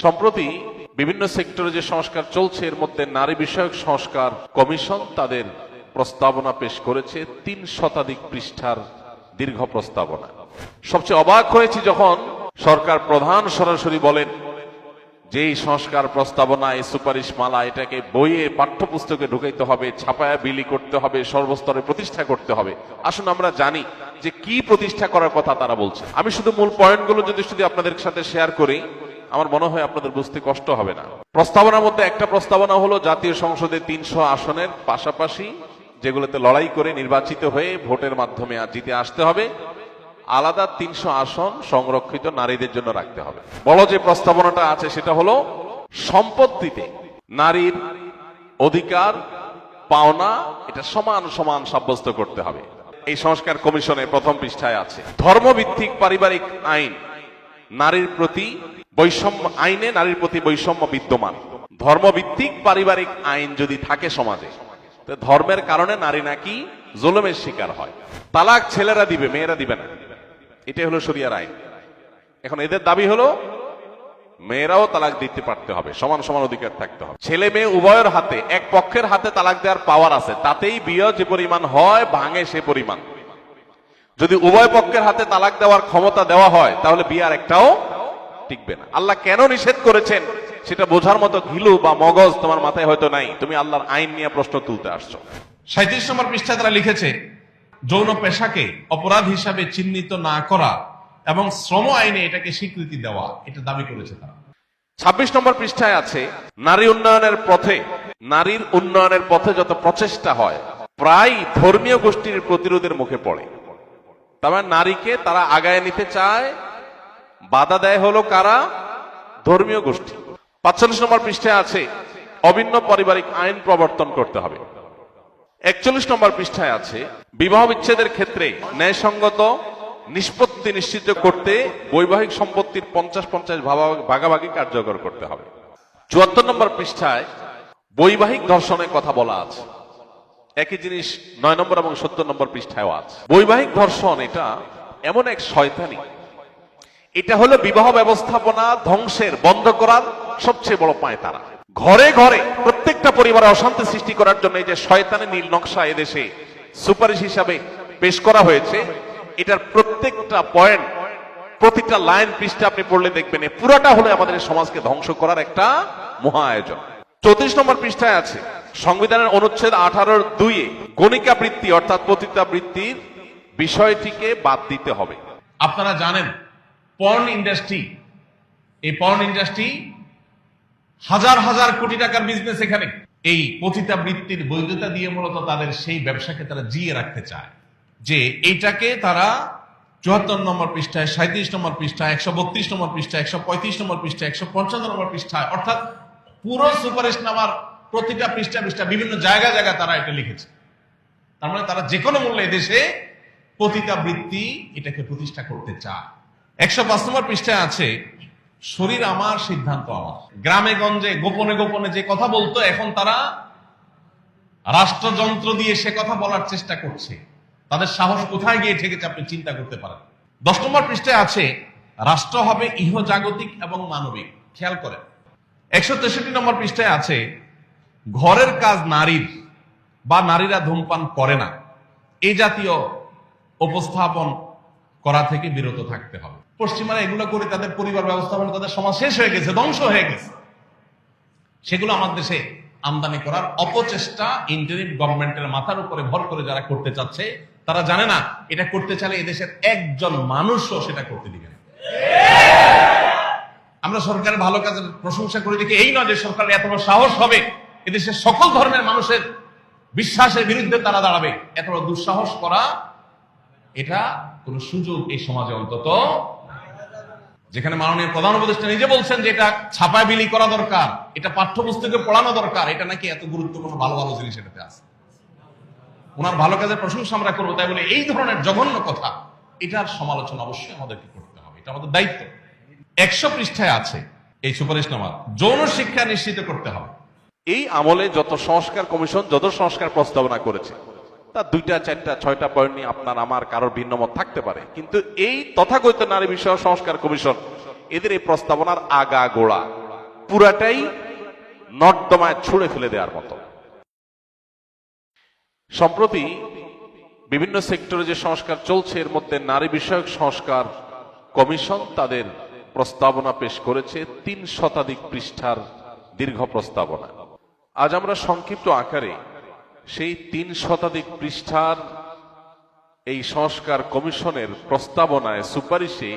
সম্প্রতি বিভিন্ন সেক্টরে যে সংস্কার চলছে এর মধ্যে নারী বিষয়ক সংস্কার কমিশন তাদের প্রস্তাবনা পেশ করেছে ৩ শতাধিক পৃষ্ঠার দীর্ঘ প্রস্তাবনা। সবচেয়ে অবাক হয়েছি যখন সরকার প্রধান সরাসরি বলেন যে এই সংস্কার প্রস্তাবনা এই সুপারিশ মালা এটাকে বইয়ে পাঠ্যপুস্তকে ঢুকাইতে হবে, ছাপায়া বিলি করতে হবে, সর্বস্তরে প্রতিষ্ঠা করতে হবে। আসুন আমরা জানি যে কি প্রতিষ্ঠা করার কথা তারা বলছে। আমি শুধু মূল পয়েন্টগুলো যদি আপনাদের সাথে শেয়ার করি আমার মনে হয় আপনাদের বুঝতে কষ্ট হবে না। প্রস্তাবনার মধ্যে একটা প্রস্তাবনা হলো জাতীয় সংসদে ৩০০ আসনের পাশাপাশি যেগুলোতে লড়াই করে নির্বাচিত হয়ে ভোটের মাধ্যমে জিতে আসতে হবে, আলাদা ৩০০ আসন সংরক্ষিত নারীদের জন্য রাখতে হবে। বড় যে প্রস্তাবনাটা আছে সেটা হলো সম্পত্তিতে নারীর অধিকার পাওনা এটা সমান সমান সাব্যস্ত করতে হবে। এই সংস্কার কমিশনের প্রথম পৃষ্ঠায় আছে। ধর্মভিত্তিক পারিবারিক আইন নারীর প্রতি বৈষম্য, আইনে নারীর প্রতি বৈষম্য বিদ্যমান। ধর্মভিত্তিক পারিবারিক আইন যদি থাকে সমাজে, ধর্মের কারণে নারী নাকি জুলুমের শিকার হয়। তালাক ছেলেরা দিবে, মেয়েরা দিবে না, এটাই হলো শরিয়ার আইন। এখন এদের দাবি হলো মেয়েরাও তালাক দিতে পারতে হবে, সমান সমান অধিকার থাকতে হবে। ছেলে মেয়ে উভয়ের হাতে, এক পক্ষের হাতে তালাক দেওয়ার পাওয়ার আছে, তাতেই বিয়ে যে পরিমাণ হয় ভাঙে সে পরিমাণ। যদি উভয় পক্ষের হাতে তালাক দেওয়ার ক্ষমতা দেওয়া হয় তাহলে বিয়ে আর একটাও টিকবে না। আল্লাহ কেন নিষেধ করেছেন সেটা বোঝার মতো ঘিলু বা মগজ তোমার মাথায় হয়তো নাই, তুমি আল্লাহর আইন নিয়ে প্রশ্ন তুলতে আসছো। ৩৭ নম্বর পৃষ্ঠায় তারা লিখেছে যৌন পেশাকে অপরাধ হিসাবে চিহ্নিত না করা এবং শ্রম আইনে এটাকে স্বীকৃতি দেওয়া, এটা দাবি করেছে তারা। ২৬ নম্বর পৃষ্ঠায় আছে নারী উন্নয়নের পথে, নারীর উন্নয়নের পথে যত প্রচেষ্টা হয় প্রায় ধর্মীয় গোষ্ঠীর প্রতিরোধের মুখে পড়ে। তার মানে নারীকে তারা আগায় নিতে চায়, বাধা দেয় হলো কারা? ধর্মীয় গোষ্ঠী। ৪৫ নম্বর পৃষ্ঠায় আছে অভিন্ন পারিবারিক আইন প্রবর্তন করতে হবে। ৪১ নম্বর পৃষ্ঠায় আছে বিবাহ বিচ্ছেদের ক্ষেত্রে ন্যায়সঙ্গত নিষ্পত্তি নিশ্চিত করতে বৈবাহিক সম্পত্তির ৫০-৫০ ভাগাভাগি কার্যকর করতে হবে। ৭৪ নম্বর পৃষ্ঠায় বৈবাহিক ধর্ষণের কথা বলা আছে। একই জিনিস ৯ নম্বর এবং ৭০ নম্বর পৃষ্ঠায়ও আছে। বৈবাহিক ধর্ষণ এটা এমন এক শয়তানি, এটা হলো বিবাহ ব্যবস্থাপনা ধ্বংসের, বন্ধ করার সবচেয়ে বড় পায়তারা। ঘরে ঘরে প্রত্যেকটা পরিবারে অশান্তি সৃষ্টি করার জন্য এই যে শয়তানের নীল নকশা এদেশে সুপারিশ হিসাবে পেশ করা হয়েছে, এটার প্রত্যেকটা পয়েন্ট, প্রতিটা লাইন পৃষ্ঠা আপনি পড়লে দেখবেন পুরোটা হলো আমাদের সমাজকে ধ্বংস করার একটা মহা আয়োজন। ৩৪ নম্বর পৃষ্ঠায় আছে সংবিধানের অনুচ্ছেদ ১৮(২)-এ গণিকা বৃত্তি অর্থাৎ পতিতাবৃত্তির বিষয়টিকে বাদ দিতে হবে। আপনারা জানেন পর্ন ইন্ডাস্ট্রি, এই পর্ন ইন্ডাস্ট্রি হাজার হাজার কোটি টাকার বিজনেস। এখানে এই পতিতাবৃত্তির বৈধতা দিয়ে মূলত তাদের সেই ব্যবসাকে তারা জিয়ে রাখতে চায়, যে এইটাকে তারা ৭৪ নম্বর পৃষ্ঠায়, ৩৭ নম্বর পৃষ্ঠায়, ১৩২ নম্বর পৃষ্ঠায়, ১৩৫ নম্বর পৃষ্ঠায়, ১৫৫ নম্বর পৃষ্ঠায়, অর্থাৎ পুরো সুপারিশনামার প্রতিটা পৃষ্ঠা বিভিন্ন জায়গায় তারা এটা লিখেছে। তার মানে তারা যে কোনো মূল্যে এদেশে পতিতাবৃত্তি এটাকে প্রতিষ্ঠা করতে চায়। ১০৫ নম্বর পৃষ্ঠায় আছে শরীর আমার, সিদ্ধান্ত আমার। গ্রামে গঞ্জে গোপনে গোপনে যে কথা বলতো, এখন তারা রাষ্ট্রযন্ত্র দিয়ে সে কথা বলার চেষ্টা করছে। তাদের সাহস কোথায় গিয়ে ঠেকেছে আপনি চিন্তা করতে পারেন। ১০ নম্বর পৃষ্ঠায় আছে রাষ্ট্র হবে ইহজাগতিক এবং মানবিক। খেয়াল করেন। ১৬৩ নম্বর পৃষ্ঠায় আছে ঘরের কাজ নারীর বা নারীরা ধূমপান করে না, এই জাতীয় উপস্থাপন করা থেকে বিরত থাকতে হবে। পশ্চিমারা এগুলো করে তাদের পরিবার ব্যবস্থাপনা, তাদের সমাজ শেষ হয়ে গেছে, ধ্বংস হয়ে গেছে। সেগুলো আমাদের দেশে আমদানি করার অপচেষ্টা ইন্টারিম গভর্নমেন্টের মাথার উপরে ভর করে যারা করতে চাচ্ছে, তারা জানে না এটা করতে চাইলে এদেশের একজন মানুষও সেটা করতে দিবে না। আমরা সরকারের ভালো কাজের প্রশংসা করে দেখি, এই নয় যে সরকারের এত বড় সাহস হবে এদেশের সকল ধর্মের মানুষের বিশ্বাসের বিরুদ্ধে তারা দাঁড়াবে। এত বড় দুঃসাহস করা এটা কোন সুযোগ এই সমাজে অন্তত, যেখানে মাননীয় প্রধান উপদেষ্টা নিজে বলছেন যে এটা ছাপায় বিলি করা দরকার, এটা পাঠ্যপুস্তকে পড়ানো দরকার, এটা নাকি এত গুরুত্বপূর্ণ ভালো ভালো জিনিস এটাতে আছে। ওনার ভালো কাজের প্রশংসা আমরা করবো, তাই বলে এই ধরনের জঘন্য কথা এটার সমালোচনা অবশ্যই আমাদেরকে করতে হবে, এটা আমাদের দায়িত্ব। ১০০ পৃষ্ঠায় আছে এই সুপারিশনামা যৌন শিক্ষা নিশ্চিত করতে হবে। এই আমলে যত সংস্কার কমিশন যত সংস্কার প্রস্তাবনা করেছে তার ২টা ৪টা ৬টা পয়েন্ট নিয়ে আপনার আমার কারোর ভিন্ন মত থাকতে পারে, কিন্তু এই তথাকথিত নারী বিষয়ক সংস্কার কমিশন এদের এই প্রস্তাবনার আগা গোড়া পুরাটাই নর্দমায় ছুঁড়ে ফেলে দেওয়ার মতো। সম্প্রতি বিভিন্ন সেক্টরে যে সংস্কার চলছে এর মধ্যে নারী বিষয়ক সংস্কার কমিশন তাদের প্রস্তাবনা পেশ করেছে ৩ শতাধিক পৃষ্ঠার দীর্ঘ প্রস্তাবনা। আজ আমরা সংক্ষিপ্ত আকারে সেই ৩ শতাধিক পৃষ্ঠার এই সংস্কার কমিশনের প্রস্তাবনায় সুপারিশে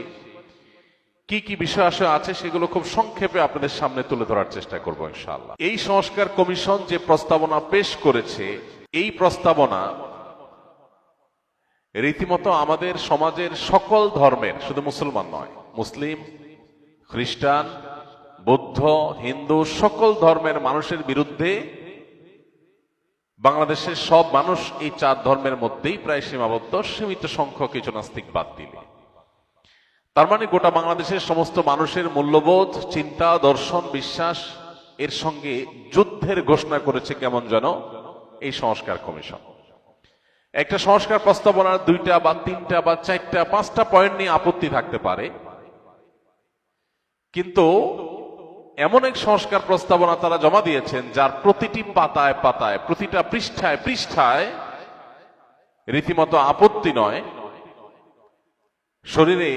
কি কি বিষয় আছে সেগুলো খুব সংক্ষেপে আপনাদের সামনে তুলে ধরার চেষ্টা করব ইনশাআল্লাহ। এই সংস্কার কমিশন যে প্রস্তাবনা পেশ করেছে এই প্রস্তাবনা রীতিমতো আমাদের সমাজের সকল ধর্মের, শুধু মুসলমান নয়, মুসলিম, খ্রিস্টান, বৌদ্ধ, হিন্দু সকল ধর্মের মানুষের বিরুদ্ধে বাংলাদেশের সব মানুষ এই 4 ধর্মের মধ্যেই প্রায় সীমাবদ্ধ, সীমিত সংখ্যক কিছু নাস্তিক বাদ দিলে। তার মানে গোটা বাংলাদেশের সমস্ত মানুষের মূল্যবোধ, চিন্তা, দর্শন, বিশ্বাস এর সঙ্গে যুদ্ধের ঘোষণা করেছে কেমন যেন এই সংস্কার কমিশন। একটা সংস্কার প্রস্তাবনার 2টা বা 3টা বা 4টা 5টা পয়েন্ট নিয়ে আপত্তি থাকতে পারে, কিন্তু এমন এক সংস্কার প্রস্তাবনা তারা জমা দিয়েছেন যার প্রতিটি পাতায় পাতায়, প্রতিটা পৃষ্ঠায় পৃষ্ঠায় রীতিমতো আপত্তি নয়, শরীরে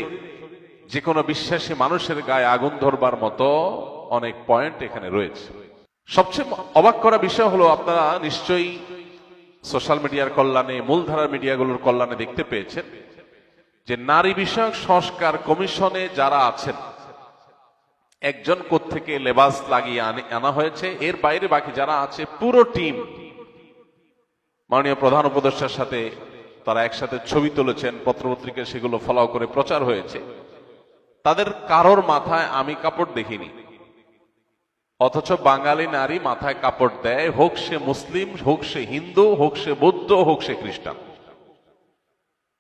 যে কোনো বিশ্বাসী মানুষের গায়ে আগুন ধরবার মতো অনেক পয়েন্ট এখানে রয়েছে। সবচেয়ে অবাক করা বিষয় হলো, আপনারা নিশ্চয়ই সোশ্যাল মিডিয়ার কল্যাণে, মূলধারার মিডিয়াগুলোর কল্যাণে দেখতে পেয়েছেন যে নারী বিষয়ক সংস্কার কমিশনে যারা আছেন একজন কোত্থেকে লেবাস লাগিয়ে আনা হয়েছে, এর বাইরে বাকি যারা আছে পুরো টিম মাননীয় প্রধান উপদেষ্টার সাথে তারা একসাথে ছবি তুলেছেন, পত্রপত্রিকায় সেগুলো ফলো করে প্রচার হয়েছে। তাদের কারোর মাথায় আমি কাপড় দেখিনি, অথচ বাঙালি নারী মাথায় কাপড় দেয়, হোক সে মুসলিম, হোক সে হিন্দু, হোক সে বৌদ্ধ, হোক সে খ্রিস্টান।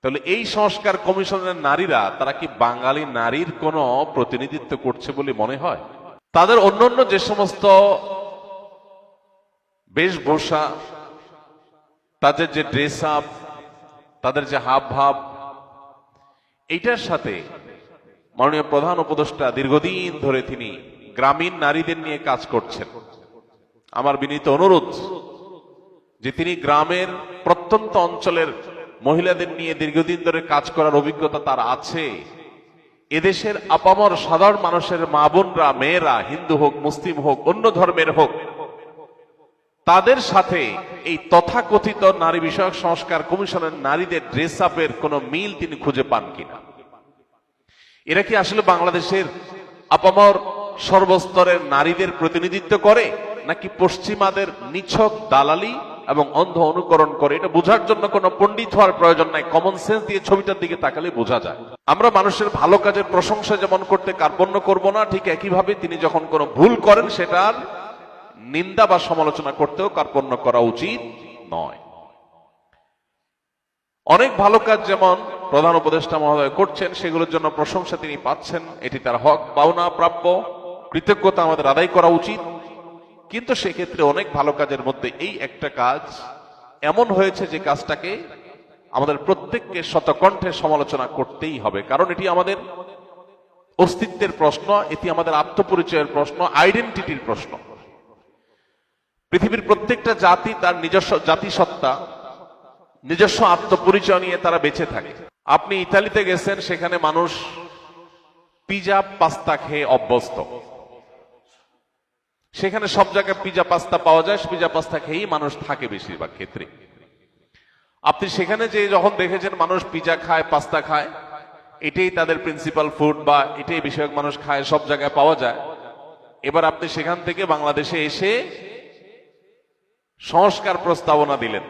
তাহলে এই সংস্কার কমিশনের নারীরা তারা কি বাঙালি নারীর কোনো প্রতিনিধিত্ব করছে বলে মনে হয়? তাদের অন্যান্য যে সমস্ত বেশভূষা, তাদের যে ড্রেস আপ, তাদের যে হাব ভাব, এইটার সাথে মাননীয় প্রধান উপদেষ্টা দীর্ঘদিন ধরে তিনি গ্রামীণ নারীদের নিয়ে কাজ করছেন। আমার বিনীত অনুরোধ যে তিনি গ্রামের প্রত্যন্ত অঞ্চলের মহিলাদের নিয়ে দীর্ঘদিন ধরে কাজ করার অভিজ্ঞতা তার আছে। এদেশের আপামর সাধারণ মানুষের মা বোনরা, মেয়েরা, হিন্দু হোক, মুসলিম হোক, অন্য ধর্মের হোক, তাদের সাথে এই তথাকথিত নারী বিষয়ক সংস্কার কমিশনের নারীদের ড্রেস আপের কোন মিল তিনি খুঁজে পান কিনা। এরা কি আসলে বাংলাদেশের আপামর সর্বস্তরের নারীদের প্রতিনিধিত্ব করে, নাকি পশ্চিমাদের নিছক দালালি এবং অন্ধ অনুকরণ করে? এটা বোঝার জন্য কোনো পণ্ডিত হওয়ার প্রয়োজন নাই, কমন সেন্স দিয়ে ছবিটার দিকে তাকালে বোঝা যায়। আমরা মানুষের ভালো কাজের প্রশংসা যেমন করতে কার্পণ্য করব না, ঠিক একইভাবে তিনি যখন কোনো ভুল করেন সেটার নিন্দা বা সমালোচনা করতেও কার্পণ্য করা উচিত নয়। অনেক ভালো কাজ যেমন প্রধান উপদেষ্টা মহোদয় করছেন, সেগুলোর জন্য প্রশংসা তিনি পাচ্ছেন, এটি তার হক, পাওনা, প্রাপ্য, কৃতজ্ঞতা আমাদের আদায় করা উচিত। কিন্তু সেক্ষেত্রে অনেক ভালো কাজের মধ্যে এই একটা কাজ এমন হয়েছে যে কাজটাকে আমাদের প্রত্যেককে শতকণ্ঠে সমালোচনা করতেই হবে, কারণ এটি আমাদের অস্তিত্বের প্রশ্ন, এটি আমাদের আত্মপরিচয়ের প্রশ্ন, আইডেন্টিটির প্রশ্ন। পৃথিবীর প্রত্যেকটা জাতি তার নিজস্ব জাতিসত্তা, নিজস্ব আত্মপরিচয় নিয়ে তারা বেঁচে থাকে। আপনি ইতালিতে গেছেন, সেখানে মানুষ পিজা পাস্তা খেয়ে অভ্যস্ত, সেখানে সব জায়গায় পিজা পাস্তা পাওয়া যায়, পিজা পাস্তা খেয়েই মানুষ থাকে বেশিরভাগ ক্ষেত্রে। আপনি সেখানে যে যখন দেখেছেন মানুষ পিজা খায়, পাস্তা খায়, এটাই তাদের প্রিন্সিপাল ফুড বা এটাই বিষয়ক মানুষ খায়, সব জায়গায় পাওয়া যায়। এবার আপনি সেখান থেকে বাংলাদেশে এসে সংস্কার প্রস্তাবনা দিলেন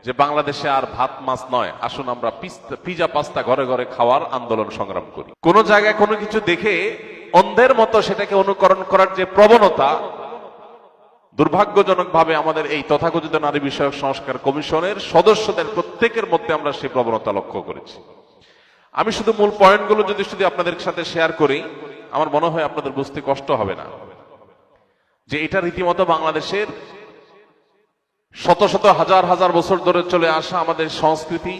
যে বাংলাদেশে আর ভাত মাছ নয়, আসুন আমরা পিজা পাস্তা ঘরে ঘরে খাওয়ার আন্দোলন সংগ্রাম করি। কোন জায়গায় কোনো কিছু দেখে অন্ধের মতো সেটাকে অনুকরণ করার যে প্রবণতা, দুর্ভাগ্যজনকভাবে আমাদের এই তথাকথিত নারী বিষয়ক সংস্কার কমিশনের সদস্যদের প্রত্যেকের মধ্যে আমরা সেই প্রবণতা লক্ষ্য করেছি। আমি শুধু মূল পয়েন্টগুলো যদি আপনাদের সাথে শেয়ার করি, আমার মনে হয় আপনাদের বুঝতে কষ্ট হবে না যে এটা রীতিমতো বাংলাদেশের শত শত হাজার হাজার বছর ধরে চলে আসা আমাদের সংস্কৃতি,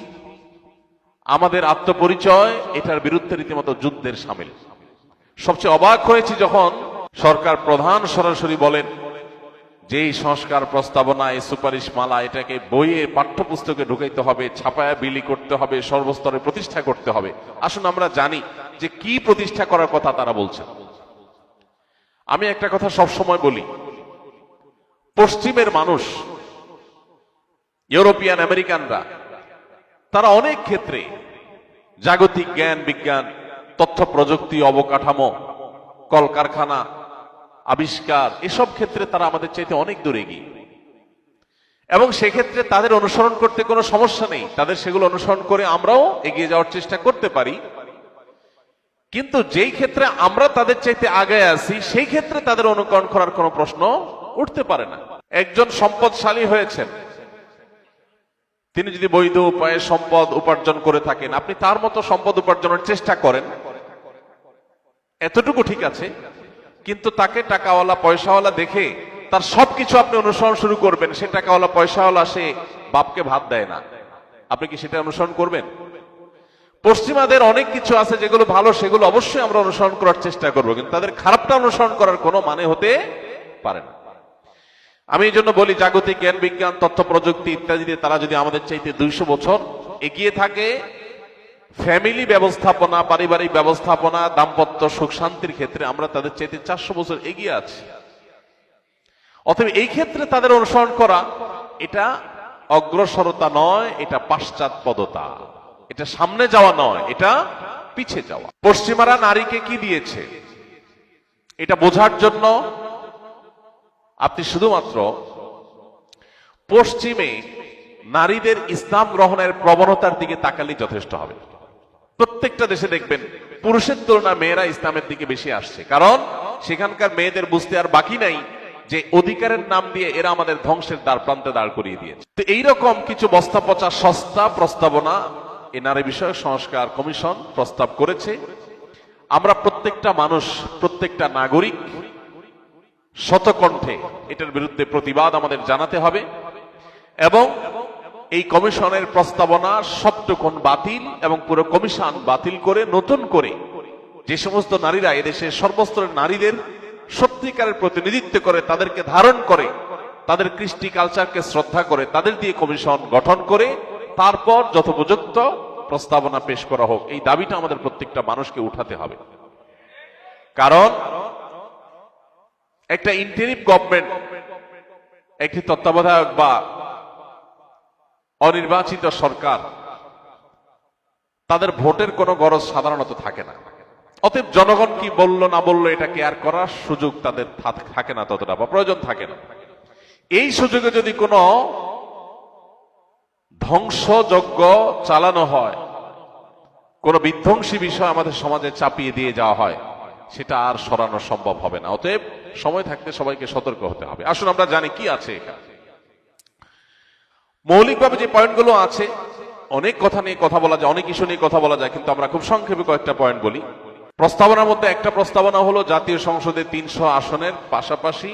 আমাদের আত্মপরিচয়, এটার বিরুদ্ধে রীতিমতো যুদ্ধের সামিল। সবচেয়ে অবাক হয়েছি যখন সরকার প্রধান সরাসরি বলেন যে এই সংস্কার প্রস্তাবনা, এই সুপারিশ মালা, এটাকে বইয়ে পাঠ্যপুস্তকে ঢুকাইতে হবে, ছাপায়া বিলি করতে হবে, সর্বস্তরে প্রতিষ্ঠা করতে হবে। আসুন আমরা জানি যে কি প্রতিষ্ঠা করার কথা তারা বলছেন। আমি একটা কথা সবসময় বলি, পশ্চিমের মানুষ, ইউরোপিয়ান আমেরিকানরা, তারা অনেক ক্ষেত্রে জাগতিক জ্ঞান বিজ্ঞান, তথ্য প্রযুক্তি, অবকাঠামো, কলকারখানা, আবিষ্কার, এসব ক্ষেত্রে তারা আমাদের চাইতে অনেক দূরে এগিয়ে, এবং সেক্ষেত্রে তাদের অনুসরণ করতে কোনো সমস্যা নেই। তাদের সেগুলো অনুসরণ করে আমরাও এগিয়ে যাওয়ার চেষ্টা করতে পারি। কিন্তু যেই ক্ষেত্রে আমরা তাদের চাইতে আগে আছি, সেই ক্ষেত্রে তাদের অনুকরণ করার কোনো প্রশ্ন উঠতে পারে না। একজন সম্পদশালী হয়েছেন, তিনি যদি বৈধ উপায়ে সম্পদ উপার্জন করে থাকেন, আপনি তার মতো সম্পদ উপার্জনের চেষ্টা করেন, এতটুকু ঠিক আছে। কিন্তু তাকে টাকাওয়ালা পয়সাওয়ালা দেখে তার সবকিছু আপনি অনুসরণ শুরু করবেন, সে টাকাওয়ালা পয়সাওয়ালা, সে বাপকে ভাত দেয় না, আপনি কি সেটা অনুসরণ করবেন? পশ্চিমাদের অনেক কিছু আছে যেগুলো ভালো, সেগুলো অবশ্যই আমরা অনুসরণ করার চেষ্টা করবো, কিন্তু তাদের খারাপটা অনুসরণ করার কোনো মানে হতে পারে না। আমি এই জন্য বলি, জাগতিক জ্ঞান বিজ্ঞান, তথ্য প্রযুক্তি ইত্যাদিতে তারা যদি আমাদের চাইতে 200 বছর এগিয়ে থাকে, ফ্যামিলি ব্যবস্থাপনা, পারিবারিক ব্যবস্থাপনা, দাম্পত্য সুখ শান্তির ক্ষেত্রে আমরা তাদের চাইতে 400 বছর এগিয়ে আছি। অতএব এই ক্ষেত্রে তাদের অনুসরণ করা এটা অগ্রসরতা নয়, এটা পাশ্চাত্যপদতা, এটা সামনে যাওয়া নয়, এটা পিছিয়ে যাওয়া। পশ্চিমারা নারীকে কি দিয়েছে এটা বোঝার জন্য আপনি শুধুমাত্র পশ্চিমে নারীদের ইসলাম গ্রহণের প্রবণতার দিকে তাকালেই যথেষ্ট হবে। প্রত্যেকটা দেশে দেখবেন পুরুষের তুলনায় মেয়েরা ইসলামের দিকে বেশি আসছে, কারণ সেখানকার মেয়েদের বুঝতে আর বাকি নাই যে অধিকারের নাম দিয়ে এরা আমাদের ধ্বংসের দ্বার প্রান্তে দাঁড় করিয়ে দিয়েছে। তো এইরকম কিছু বস্তা পচা সস্তা প্রস্তাবনা এই নারী বিষয়ক সংস্কার কমিশন প্রস্তাব করেছে। আমরা প্রত্যেকটা মানুষ, প্রত্যেকটা নাগরিক শতকণ্ঠে এটার বিরুদ্ধে প্রতিবাদ আমাদের জানাতে হবে, এবং এই কমিশনের প্রস্তাবনা সবটুকুন বাতিল এবং পুরো কমিশন বাতিল করে নতুন করে যে সমস্ত নারীরা এদেশের সর্বস্তরের নারীদের সত্যিকারের প্রতিনিধিত্ব করে, তাদেরকে ধারণ করে, তাদের কৃষ্টি কালচারকে শ্রদ্ধা করে, তাদের দিয়ে কমিশন গঠন করে তারপর যথোপযুক্ত প্রস্তাবনা পেশ করা হোক, এই দাবিটা আমাদের প্রত্যেকটা মানুষকে উঠাতে হবে। কারণ একটা ইন্টারিম গভর্নমেন্ট, একটি তত্ত্বাবধায়ক বা অনির্বাচিত সরকার, তাদের ভোটের কোনো গরজ সাধারণত থাকে না। অতএব জনগণ কি বললো না বললো এটা কেয়ার করার সুযোগ তাদের থাকে না, ততটা বা প্রয়োজন থাকে না। এই সুযোগে যদি কোনো ধ্বংসযজ্ঞ চালানো হয়, কোনো বিধ্বংসী বিষয় আমাদের সমাজে চাপিয়ে দিয়ে যাওয়া হয়, সেটা আর সরানো সম্ভব হবে না। অতএব সময় থাকতে সবাইকে সতর্ক হতে হবে। আসুন আমরা জানি কি আছে এখানে। মৌলিকভাবে যে পয়েন্টগুলো আছে, অনেক কথা নিয়ে কথা বলা যায়, অনেক ইস্যু নিয়ে কথা বলা যায়, কিন্তু আমরা খুব সংক্ষেপে কয়েকটা পয়েন্ট বলি। প্রস্তাবনার মধ্যে একটা প্রস্তাবনা হলো জাতীয় সংসদে 300 আসনের পাশাপাশি,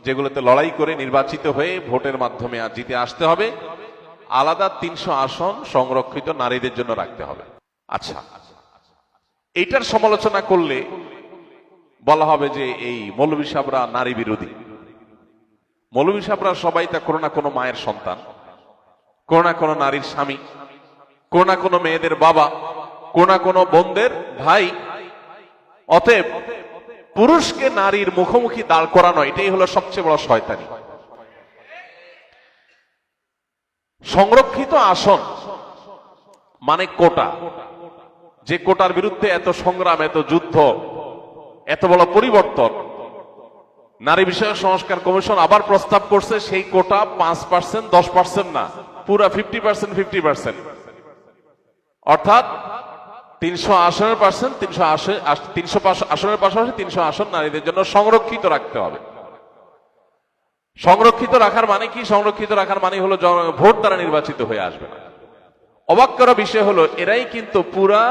যেগুলোতে লড়াই করে নির্বাচিত হয়ে ভোটের মাধ্যমে জিতে আসতে হবে, আলাদা 300 আসন সংরক্ষিত নারীদের জন্য রাখতে হবে। আচ্ছা, এইটার সমালোচনা করলে বলা হবে যে এই মৌলভী সাহেবরা নারী বিরোধী। মৌলভী সাহেবরা সবাই তা কোনো না কোনো মায়ের সন্তান, কোনো না কোনো নারীর স্বামী, কোনো না কোনো মেয়েদের বাবা, কোনো না কোনো বোনদের ভাই। অতএব পুরুষকে নারীর মুখোমুখি দাঁড় করানো, এটাই হলো সবচেয়ে বড় শয়তানি। সংরক্ষিত আসন মানে কোটা, যে কোটার বিরুদ্ধে এত সংগ্রাম, এত যুদ্ধ, এত বড় পরিবর্তন নারী বিষয়ক সংস্কার কমিশন আবার প্রস্তাব করছে, সেই কোটা 5%, 10% না, পুরা 50%, 50%, অর্থাৎ 300 আসনের পার্সেন্ট, 300 আসনের পাশাপাশি 300 আসন নারীদের জন্য সংরক্ষিত রাখতে হবে। সংরক্ষিত রাখার মানে কি? সংরক্ষিত রাখার মানে হলো ভোট দ্বারা নির্বাচিত হয়ে আসবে না। অবাক করা বিষয় হলো, এরাই কিন্তু পুরা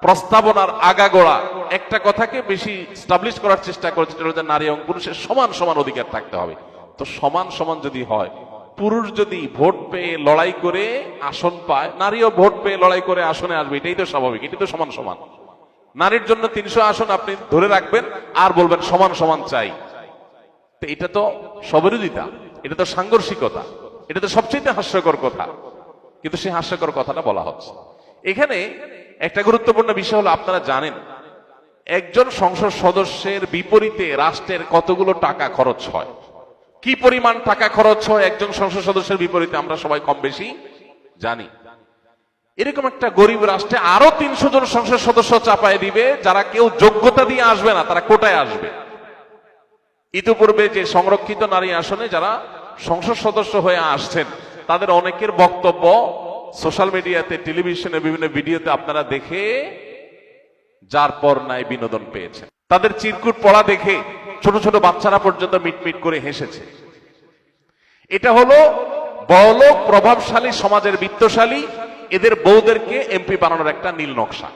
প্রস্তাবনার আগাগোড়া একটা কথাকে বেশি স্টাবলিশ করার চেষ্টা করেছে, নারী এবং পুরুষের সমান সমান অধিকার থাকতে হবে। তো সমান সমান যদি হয়, পুরুষ যদি ভোট পেয়ে লড়াই করে আসন পায়, নারীও ভোট পেয়ে লড়াই করে আসনে আসবে, এটাই তো স্বাভাবিক, এটাই তো সমান সমান। নারীর জন্য 300 আসন আপনি ধরে রাখবেন আর বলবেন সমান সমান চাই। তো এটা তো স্ববিরোধিতা, এটা তো সাংঘর্ষিকতা, এটা তো সবচেয়ে হাস্যকর কথা। কিন্তু সেই হাস্যকর কথাটা বলা হচ্ছে এখানে। একটা গুরুত্বপূর্ণ বিষয় হলো, আপনারা জানেন একজন সংসদ সদস্যের বিপরীতে রাষ্ট্রের কতগুলো টাকা খরচ হয়, কি পরিমাণ টাকা খরচ হয় একজন সংসদ সদস্যের বিপরীতে আমরা সবাই কম বেশি জানি। এরকম একটা গরিব রাষ্ট্রে আরো 300 জন সংসদ সদস্য চাপায় দিবে, যারা কেউ যোগ্যতা দিয়ে আসবে না, তারা কোটায় আসবে। ইতিপূর্বে যে সংরক্ষিত নারী আসনে যারা সংসদ সদস্য হয়ে আসছেন, তাদের অনেকের বক্তব্য সোশ্যাল মিডিয়াতে, টেলিভিশনে, বিভিন্ন ভিডিওতে আপনারা দেখে যার পর নাই বিনোদন পেয়েছেন। তাদের চিরকুট পড়া দেখে ছোট ছোট বাচ্চারা পর্যন্ত মিটমিট করে হেসেছে। এটা হলো বড়লোক প্রভাবশালী সমাজের বিত্তশালী এদের বউদেরকে এমপি বানানোর একটা নীল নকশা।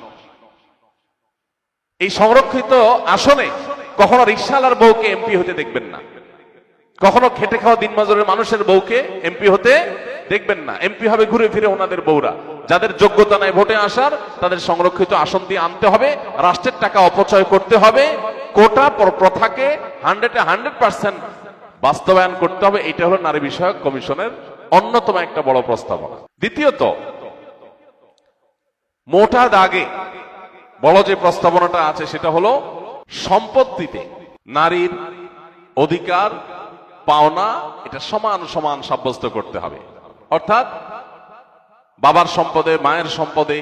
এই সংরক্ষিত আসনে কখনো রিকশাওয়ালার বউকে এমপি হতে দেখবেন না, কখনো খেটে খাওয়া দিনমজুরের মানুষের বউকে এমপি হতে দেখবেন না। এমপি হবে ঘুরে ফিরে ওনাদের বউরা, যাদের যোগ্যতা নাই ভোটে আসার, তাদের সংরক্ষিত আসন দিয়ে আনতে হবে, রাষ্ট্রের টাকা অপচয় করতে হবে, কোটা প্রথাকে 100% বাস্তবায়ন করতে হবে। এটা হলো নারী বিষয়ক কমিশনের অন্যতম একটা বড় প্রস্তাবনা। দ্বিতীয়ত, মোটা দাগে বড় যে প্রস্তাবনাটা আছে সেটা হলো সম্পত্তিতে নারীর অধিকার পাওনা এটা সমান সমান সাব্যস্ত করতে হবে। অর্থাৎ বাবার সম্পদে, মায়ের সম্পদে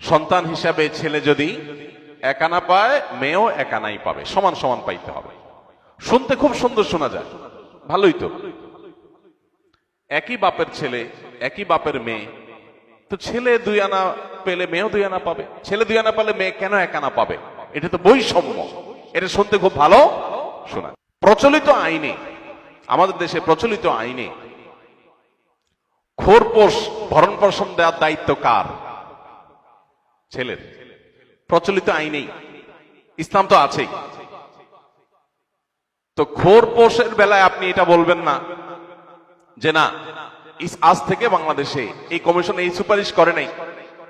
সন্তান হিসাবে ছেলে যদি একানা পায়, মেয়েও একানাই পাবে, সমান সমান পাইতে হবে। শুনতে খুব সুন্দর শোনা যায়, ভালোই তো। একই বাপের ছেলে, একই বাপের মেয়ে, তো ছেলে 2 আনা পেলে মেয়েও 2 আনা পাবে, ছেলে 2 আনা পেলে মেয়ে কেন 1 আনা পাবে? এটা তো বৈষম্য। এটা শুনতে খুব ভালো শোনা। প্রচলিত আইনে, আমাদের দেশে প্রচলিত আইনে খোরপোশ ভরণ পোষণ দেওয়ার দায়িত্ব কার? ছেলের। প্রচলিত আইনেই, ইসলাম তো আছেই। তো খোরপোশের বেলায় আপনি এটা বলবেন না যে না, আজ থেকে বাংলাদেশে এই কমিশন এই সুপারিশ করে নাই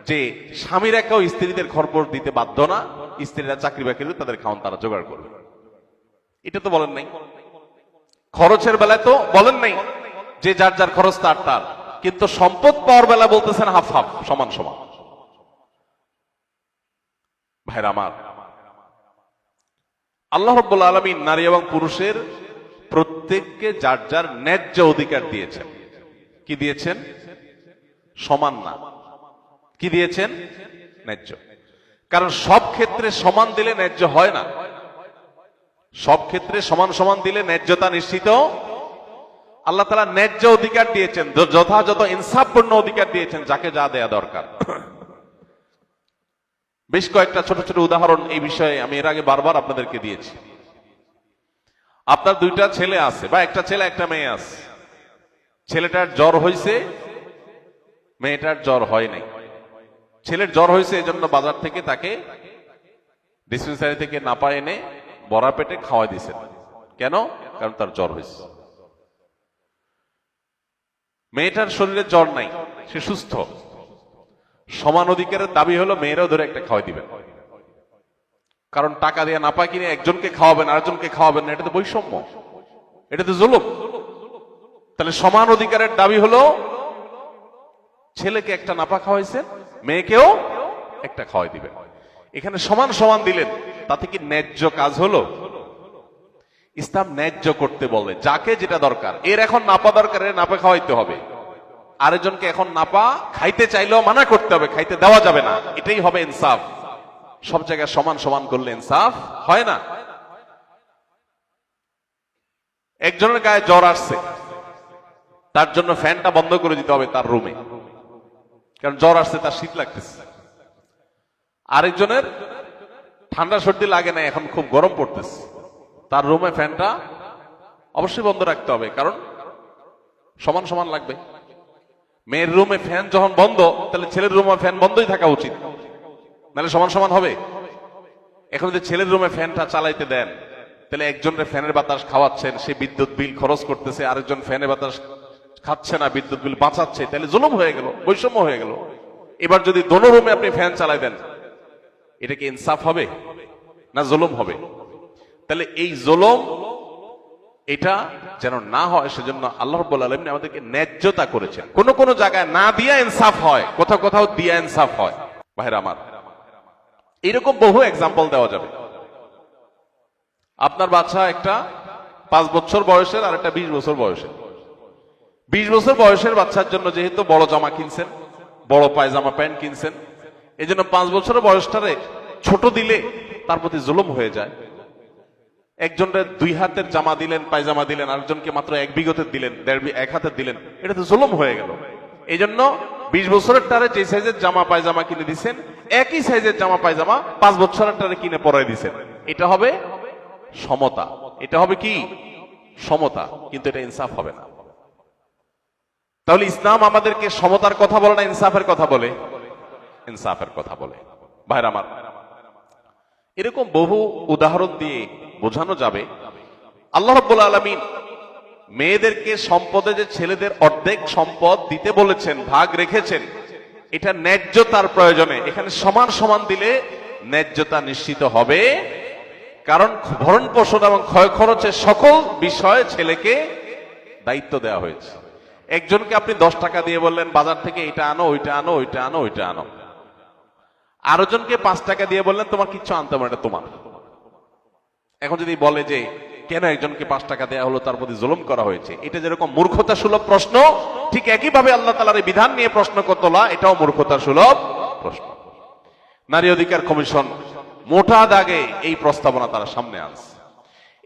যে স্বামীরা কেউ স্ত্রীদের খরপোশ দিতে বাধ্য না, স্ত্রীরা চাকরি বাকরি তাদের খাওয়ান তারা জোগাড় করবে। এটা তো বলেন নাই। খরচের বেলায় তো বলেন নাই যে যার যার খরচ তার তার, কিন্তু সম্পদ পাওয়ার বেলা বলতেছেন হাফ হাফ, সমান সমান। ভাইরা আমার, আল্লাহ রাব্বুল আলামিন নারী এবং পুরুষের প্রত্যেককে যার যার ন্যায্য অধিকার দিয়েছেন। কি দিয়েছেন? সমান না, কি দিয়েছেন? ন্যায্য। কারণ সব ক্ষেত্রে সমান দিলে ন্যায্য হয় না, সব ক্ষেত্রে সমান সমান দিলে ন্যায্যতা নিশ্চিত। আল্লাহ তাআলা ন্যায্য অধিকার দিয়েছেন, যথাযথ ইনসাফপূর্ণ অধিকার দিয়েছেন, যাকে যা দেয়া দরকার। বেশ কয়েকটা ছোট ছোট উদাহরণ এই বিষয়ে আমি এর আগে বারবার আপনাদেরকে দিয়েছি। আপনার 2টা ছেলে আছে, বা একটা ছেলে একটা মেয়ে আছে। ছেলেটার জ্বর হয়েছে, মেয়েটার জ্বর হয় নাই। ছেলের জ্বর হয়েছে এজন্য বাজার থেকে তাকে ডিসপেন্সারি থেকে নাপা এনে বড়া পেটে খাওয়াই দিয়েছেন। কেন? কারণ তার জ্বর হয়েছে। মেয়েটার শরীরে জ্বর নাই, সে সুস্থ। সমান অধিকারের দাবি হলো মেয়েরাও ধরে একটা খাওয়াই দিবেন। কারণ টাকা দিয়ে নাপা কিনে একজনকে খাওয়াবেন আরেকজনকে খাওয়াবেন না, এটা তো বৈষম্য, এটা তো জুলুম। তাহলে সমান অধিকারের দাবি হলো ছেলেকে একটা নাপা খাওয়াইছেন, মেয়েকেও একটা খাওয়াই দিবেন। এখানে সমান সমান দিলেন, তাতে কি ন্যায্য কাজ হলো? ইসলাম ন্যায্য করতে বলে, যাকে যেটা দরকার। এর এখন নাপা দরকার, এর নাপা খাওয়াইতে হবে। আরেকজনকে এখন নাপা খাইতে চাইলেও মানা করতে হবে, খাইতে দেওয়া যাবে না। এটাই হবে ইনসাফ। সব জায়গায় সমান সমান করলে ইনসাফ হয় না। একজনের গায়ে জ্বর আসছে, তার জন্য ফ্যানটা বন্ধ করে দিতে হবে তার রুমে, কারণ জ্বর আসছে, তার শীত লাগতেছে। আরেকজনের ঠান্ডা সর্দি লাগে না, এখন খুব গরম পড়তেছে, তার রুমে ফ্যানটা অবশ্যই বন্ধ রাখতে হবে, কারণ সমান সমান লাগবে। মেয়ের রুমে ফ্যান যখন বন্ধ, তাহলে ছেলের রুমে ফ্যান বন্ধই থাকা উচিত, নাহলে সমান সমান হবে। এখন যদি ছেলের রুমে ফ্যানটা চালাইতে দেন, তাহলে একজনের ফ্যানের বাতাস খাওয়াচ্ছেন, সে বিদ্যুৎ বিল খরচ করতেছে, আরেকজন ফ্যানের বাতাস খাচ্ছে না, বিদ্যুৎ বিল বাঁচাচ্ছে, তাহলে জুলুম হয়ে গেল, বৈষম্য হয়ে গেল। এবার যদি দোনো রুমে আপনি ফ্যান চালাই দেন, এটা কি ইনসাফ হবে না জুলুম হবে? তাহলে এই জুলুম এটা যেন না হয় সেজন্য আল্লাহ রাব্বুল আলামিন আমাদেরকে ন্যায্যতা করেছেন। কোন কোন জায়গায় না দিয়া ইনসাফ হয়, কোথাও কোথাও দিয়া ইনসাফ হয়। ভাইরা আমার, এরকম বহু এক্সাম্পল দেওয়া যাবে। আপনার বাচ্চা একটা 5 বছর বয়সের আর একটা 20 বছর বয়সের। 20 বছর বয়সের বাচ্চার জন্য যেহেতু বড় জামা কিনছেন, বড় পায়জামা প্যান্ট কিনছেন, এই জন্য 5 বছরের বয়সটারে ছোট দিলে তার প্রতি জুলুম হয়ে যায়। একজনের 2 হাতের জামা দিলেন, পায়জামা দিলেন, আরেকজনকে মাত্র 1 বিঘতের দিলেন, 1 হাতের দিলেন, এটা তো জুলুম হয়ে গেল। এই জন্য 20 বছরের টারে যে সাইজের জামা পায়জামা কিনে দিচ্ছেন, একই সাইজের জামা পায়জামা 5 বছরের টারে কিনে পরাই দিচ্ছেন। এটা হবে সমতা, এটা হবে কি সমতা, কিন্তু এটা ইনসাফ হবে না। তাহলে ইসলাম আমাদেরকে সমতার কথা বলে না ইনসাফের কথা বলে? ইনসাফের কথা বলে। ভাইরা আমার, এরকম বহু উদাহরণ দিয়ে বোঝানো যাবে। আল্লাহ রাব্বুল আলামিন মেয়েদেরকে সম্পদে যে ছেলেদের অর্ধেক সম্পদ দিতে বলেছেন, ভাগ রেখেছেন, এটা ন্যায্যতার প্রয়োজনে। এখানে সমান সমান দিলে ন্যায্যতা নিশ্চিত হবে, কারণ ভরণ পোষণ এবং ক্ষয় খরচের সকল বিষয়ে ছেলেকে দায়িত্ব দেওয়া হয়েছে। একজনকে আপনি 10 টাকা দিয়ে বললেন বাজার থেকে এটা আনো, ওইটা আনো, ওইটা আনো, ওইটা আনো। আরেকজনকে 5 টাকা দিয়ে বললেন তোমার কিচ্ছু আনতে হবে না, এটা তোমার। এখন যদি বলে যে কেন একজনকে 5 টাকা দেওয়া হলো, তার প্রতি জুলুম করা হয়েছে, এটা যেরকম মূর্খতা সুলভ প্রশ্ন, ঠিক একইভাবে আল্লাহ তাআলার এই বিধান নিয়ে প্রশ্ন তোলা এটাও মূর্খতা সুলভ প্রশ্ন। নারী অধিকার কমিশন মোটা দাগে এই প্রস্তাবনা তারা সামনে আনছে।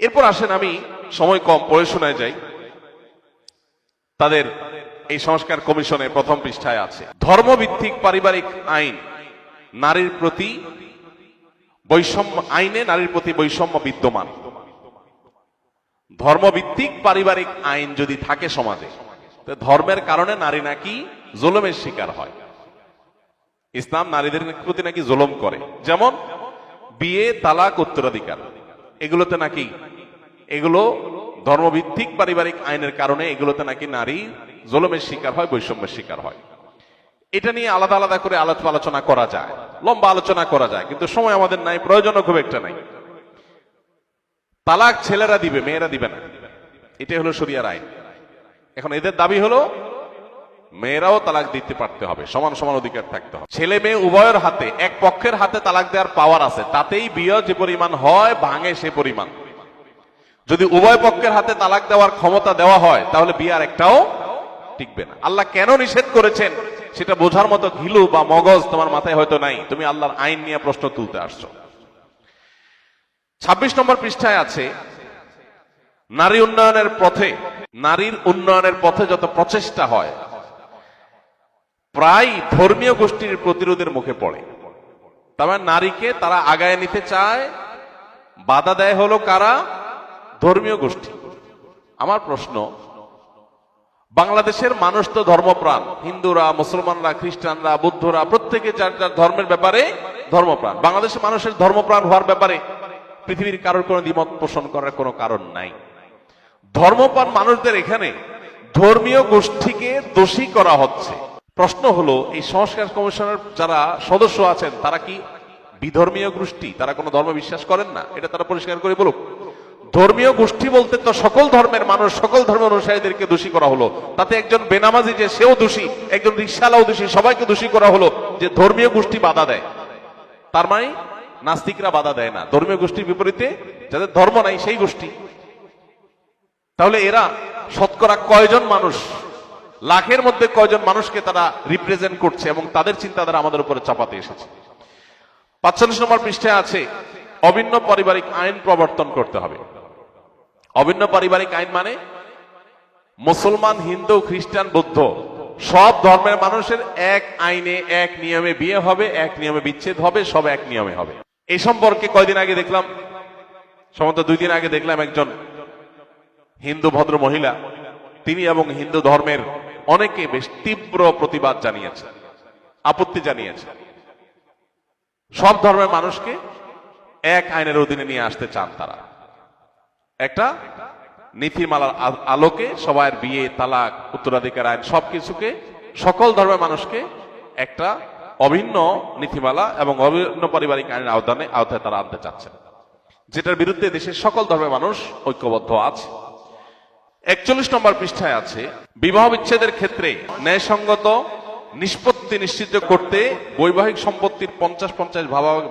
এরপর আসেন, আমি সময় কম, পড়ে শোনায় যাই। তাদের এই সংস্কার কমিশনে প্রথম পৃষ্ঠায় আছে, ধর্মভিত্তিক পারিবারিক আইন নারীর প্রতি বৈষম্য, আইনে নারীর প্রতি বৈষম্য বিদ্যমান। ধর্মভিত্তিক পারিবারিক আইন যদি থাকে সমাজে, তো ধর্মের কারণে নারী নাকি জুলুমের শিকার হয়। ইসলাম নারীদের প্রতি নাকি জুলুম করে, যেমন বিয়ে, তালাক, উত্তরাধিকার, এগুলোতে নাকি, এগুলো ধর্মভিত্তিক পারিবারিক আইনের কারণে এগুলোতে নাকি নারী জুলুমের শিকার হয়, বৈষম্যের শিকার হয়। এটা নিয়ে আলাদা আলাদা করে আলোচনা করা যায়, লম্বা আলোচনা করা যায়, কিন্তু সময় আমাদের নাই, প্রয়োজনও খুব একটা নাই। তালাক ছেলেরা দিবে, মেয়েরা দিবে না, এটাই হলো শরিয়ার আইন। এখন এদের দাবি হলো মেয়েরাও তালাক দিতে পারতে হবে, সমান সমান অধিকার থাকতে হবে। ছেলে মেয়ে উভয়ের হাতে, এক পক্ষের হাতে তালাক দেওয়ার পাওয়ার আছে, তাতেই বিয়ে যে পরিমাণ হয় ভাঙে সে পরিমাণ। যদি উভয় পক্ষের হাতে তালাক দেওয়ার ক্ষমতা দেওয়া হয়, তাহলে বিয়ে আর একটাও টিকবে না। আল্লাহ কেন নিষেধ করেছেন সেটা বোঝার মতো ঘিলু বা মগজ তোমার মাথায় হয়তো নাই, তুমি আল্লাহর আইন নিয়ে প্রশ্ন তুলতে আসছো। 26 নম্বর পৃষ্ঠায় আছে, নারী উন্নয়নের পথে, নারীর উন্নয়নের পথে যত প্রচেষ্টা হয় প্রায় ধর্মীয় গোষ্ঠীর প্রতিরোধের মুখে পড়ে। তবে নারীকে তারা আগায় নিতে চায়, বাধা দেয় হলো কারা? ধর্মীয় গোষ্ঠী। আমার প্রশ্ন, বাংলাদেশের মানুষ তো ধর্মপ্রাণ, হিন্দুরা, মুসলমানরা, খ্রিস্টানরা, বৌদ্ধরা, প্রত্যেকে যার যার ধর্মের ব্যাপারে ধর্মপ্রাণ। বাংলাদেশের মানুষের ধর্মপ্রাণ হওয়ার ব্যাপারে পৃথিবীর কারোর কোনো দ্বিমত পোষণ করার কোনো কারণ নাই। ধর্মপ্রাণ মানুষদের এখানে ধর্মীয় গোষ্ঠীকে দোষী করা হচ্ছে। প্রশ্ন হলো, এই সংস্কার কমিশনের যারা সদস্য আছেন তারা কি বিধর্মীয় গোষ্ঠী? তারা কোনো ধর্ম বিশ্বাস করেন না? এটা তারা পরিষ্কার করে বলুক। ধর্মীয় গোষ্ঠী বলতে তো সকল ধর্মের মানুষ, সকল ধর্মের অনুসারীদেরকে দোষী করা হলো। তাতে একজন বেনামাজি যে সেও দোষী, একজন রিকশাওয়ালাও দোষী, সবাইকে দোষী করা হলো যে ধর্মীয় গোষ্ঠী বাধা দেয়। তার মানে নাস্তিকরা বাধা দেয় না, ধর্মীয় গোষ্ঠীর বিপরীতে যাদের ধর্ম নাই সেই গোষ্ঠী। তাহলে এরা শতকরা কয়জন মানুষ, লাখের মধ্যে কয়জন মানুষকে তারা রিপ্রেজেন্ট করছে এবং তাদের চিন্তাধারা আমাদের উপরে চাপাতে এসেছে। 45 নম্বর পৃষ্ঠায় আছে, অভিন্ন পারিবারিক আইন প্রবর্তন করতে হবে। অভিন্ন পারিবারিক আইন মানে মুসলমান, হিন্দু, খ্রিস্টান, বৌদ্ধ সব ধর্মের মানুষের এক আইনে, এক নিয়মে বিয়ে হবে, এক নিয়মে বিচ্ছেদ হবে, সব এক নিয়মে হবে। এই সম্পর্কে কয়দিন আগে দেখলাম, সম্ভবত 2 দিন আগে দেখলাম, একজন হিন্দু ভদ্র মহিলা, তিনি এবং হিন্দু ধর্মের অনেকে বেশ তীব্র প্রতিবাদ জানিয়েছে, আপত্তি জানিয়েছে। সব ধর্মের মানুষকে এক আইনের অধীনে নিয়ে আসতে চান তারা। একটা নীতিমালার আলোকে সবার বিয়ে, তালাক, উত্তরাধিকার আইন সবকিছুকে, সকল ধর্মের মানুষকে একটা অভিন্ন নীতিমালা এবং অভিন্ন পারিবারিক আইনের আওতায় তারা আনতে চাচ্ছেন, যেটার বিরুদ্ধে দেশের সকল ধর্মের মানুষ ঐক্যবদ্ধ আছে। 41 নম্বর পৃষ্ঠায় আছে, বিবাহ বিচ্ছেদের ক্ষেত্রে ন্যায়সঙ্গত নিষ্পত্তি নিশ্চিত করতে বৈবাহিক সম্পত্তির 50-50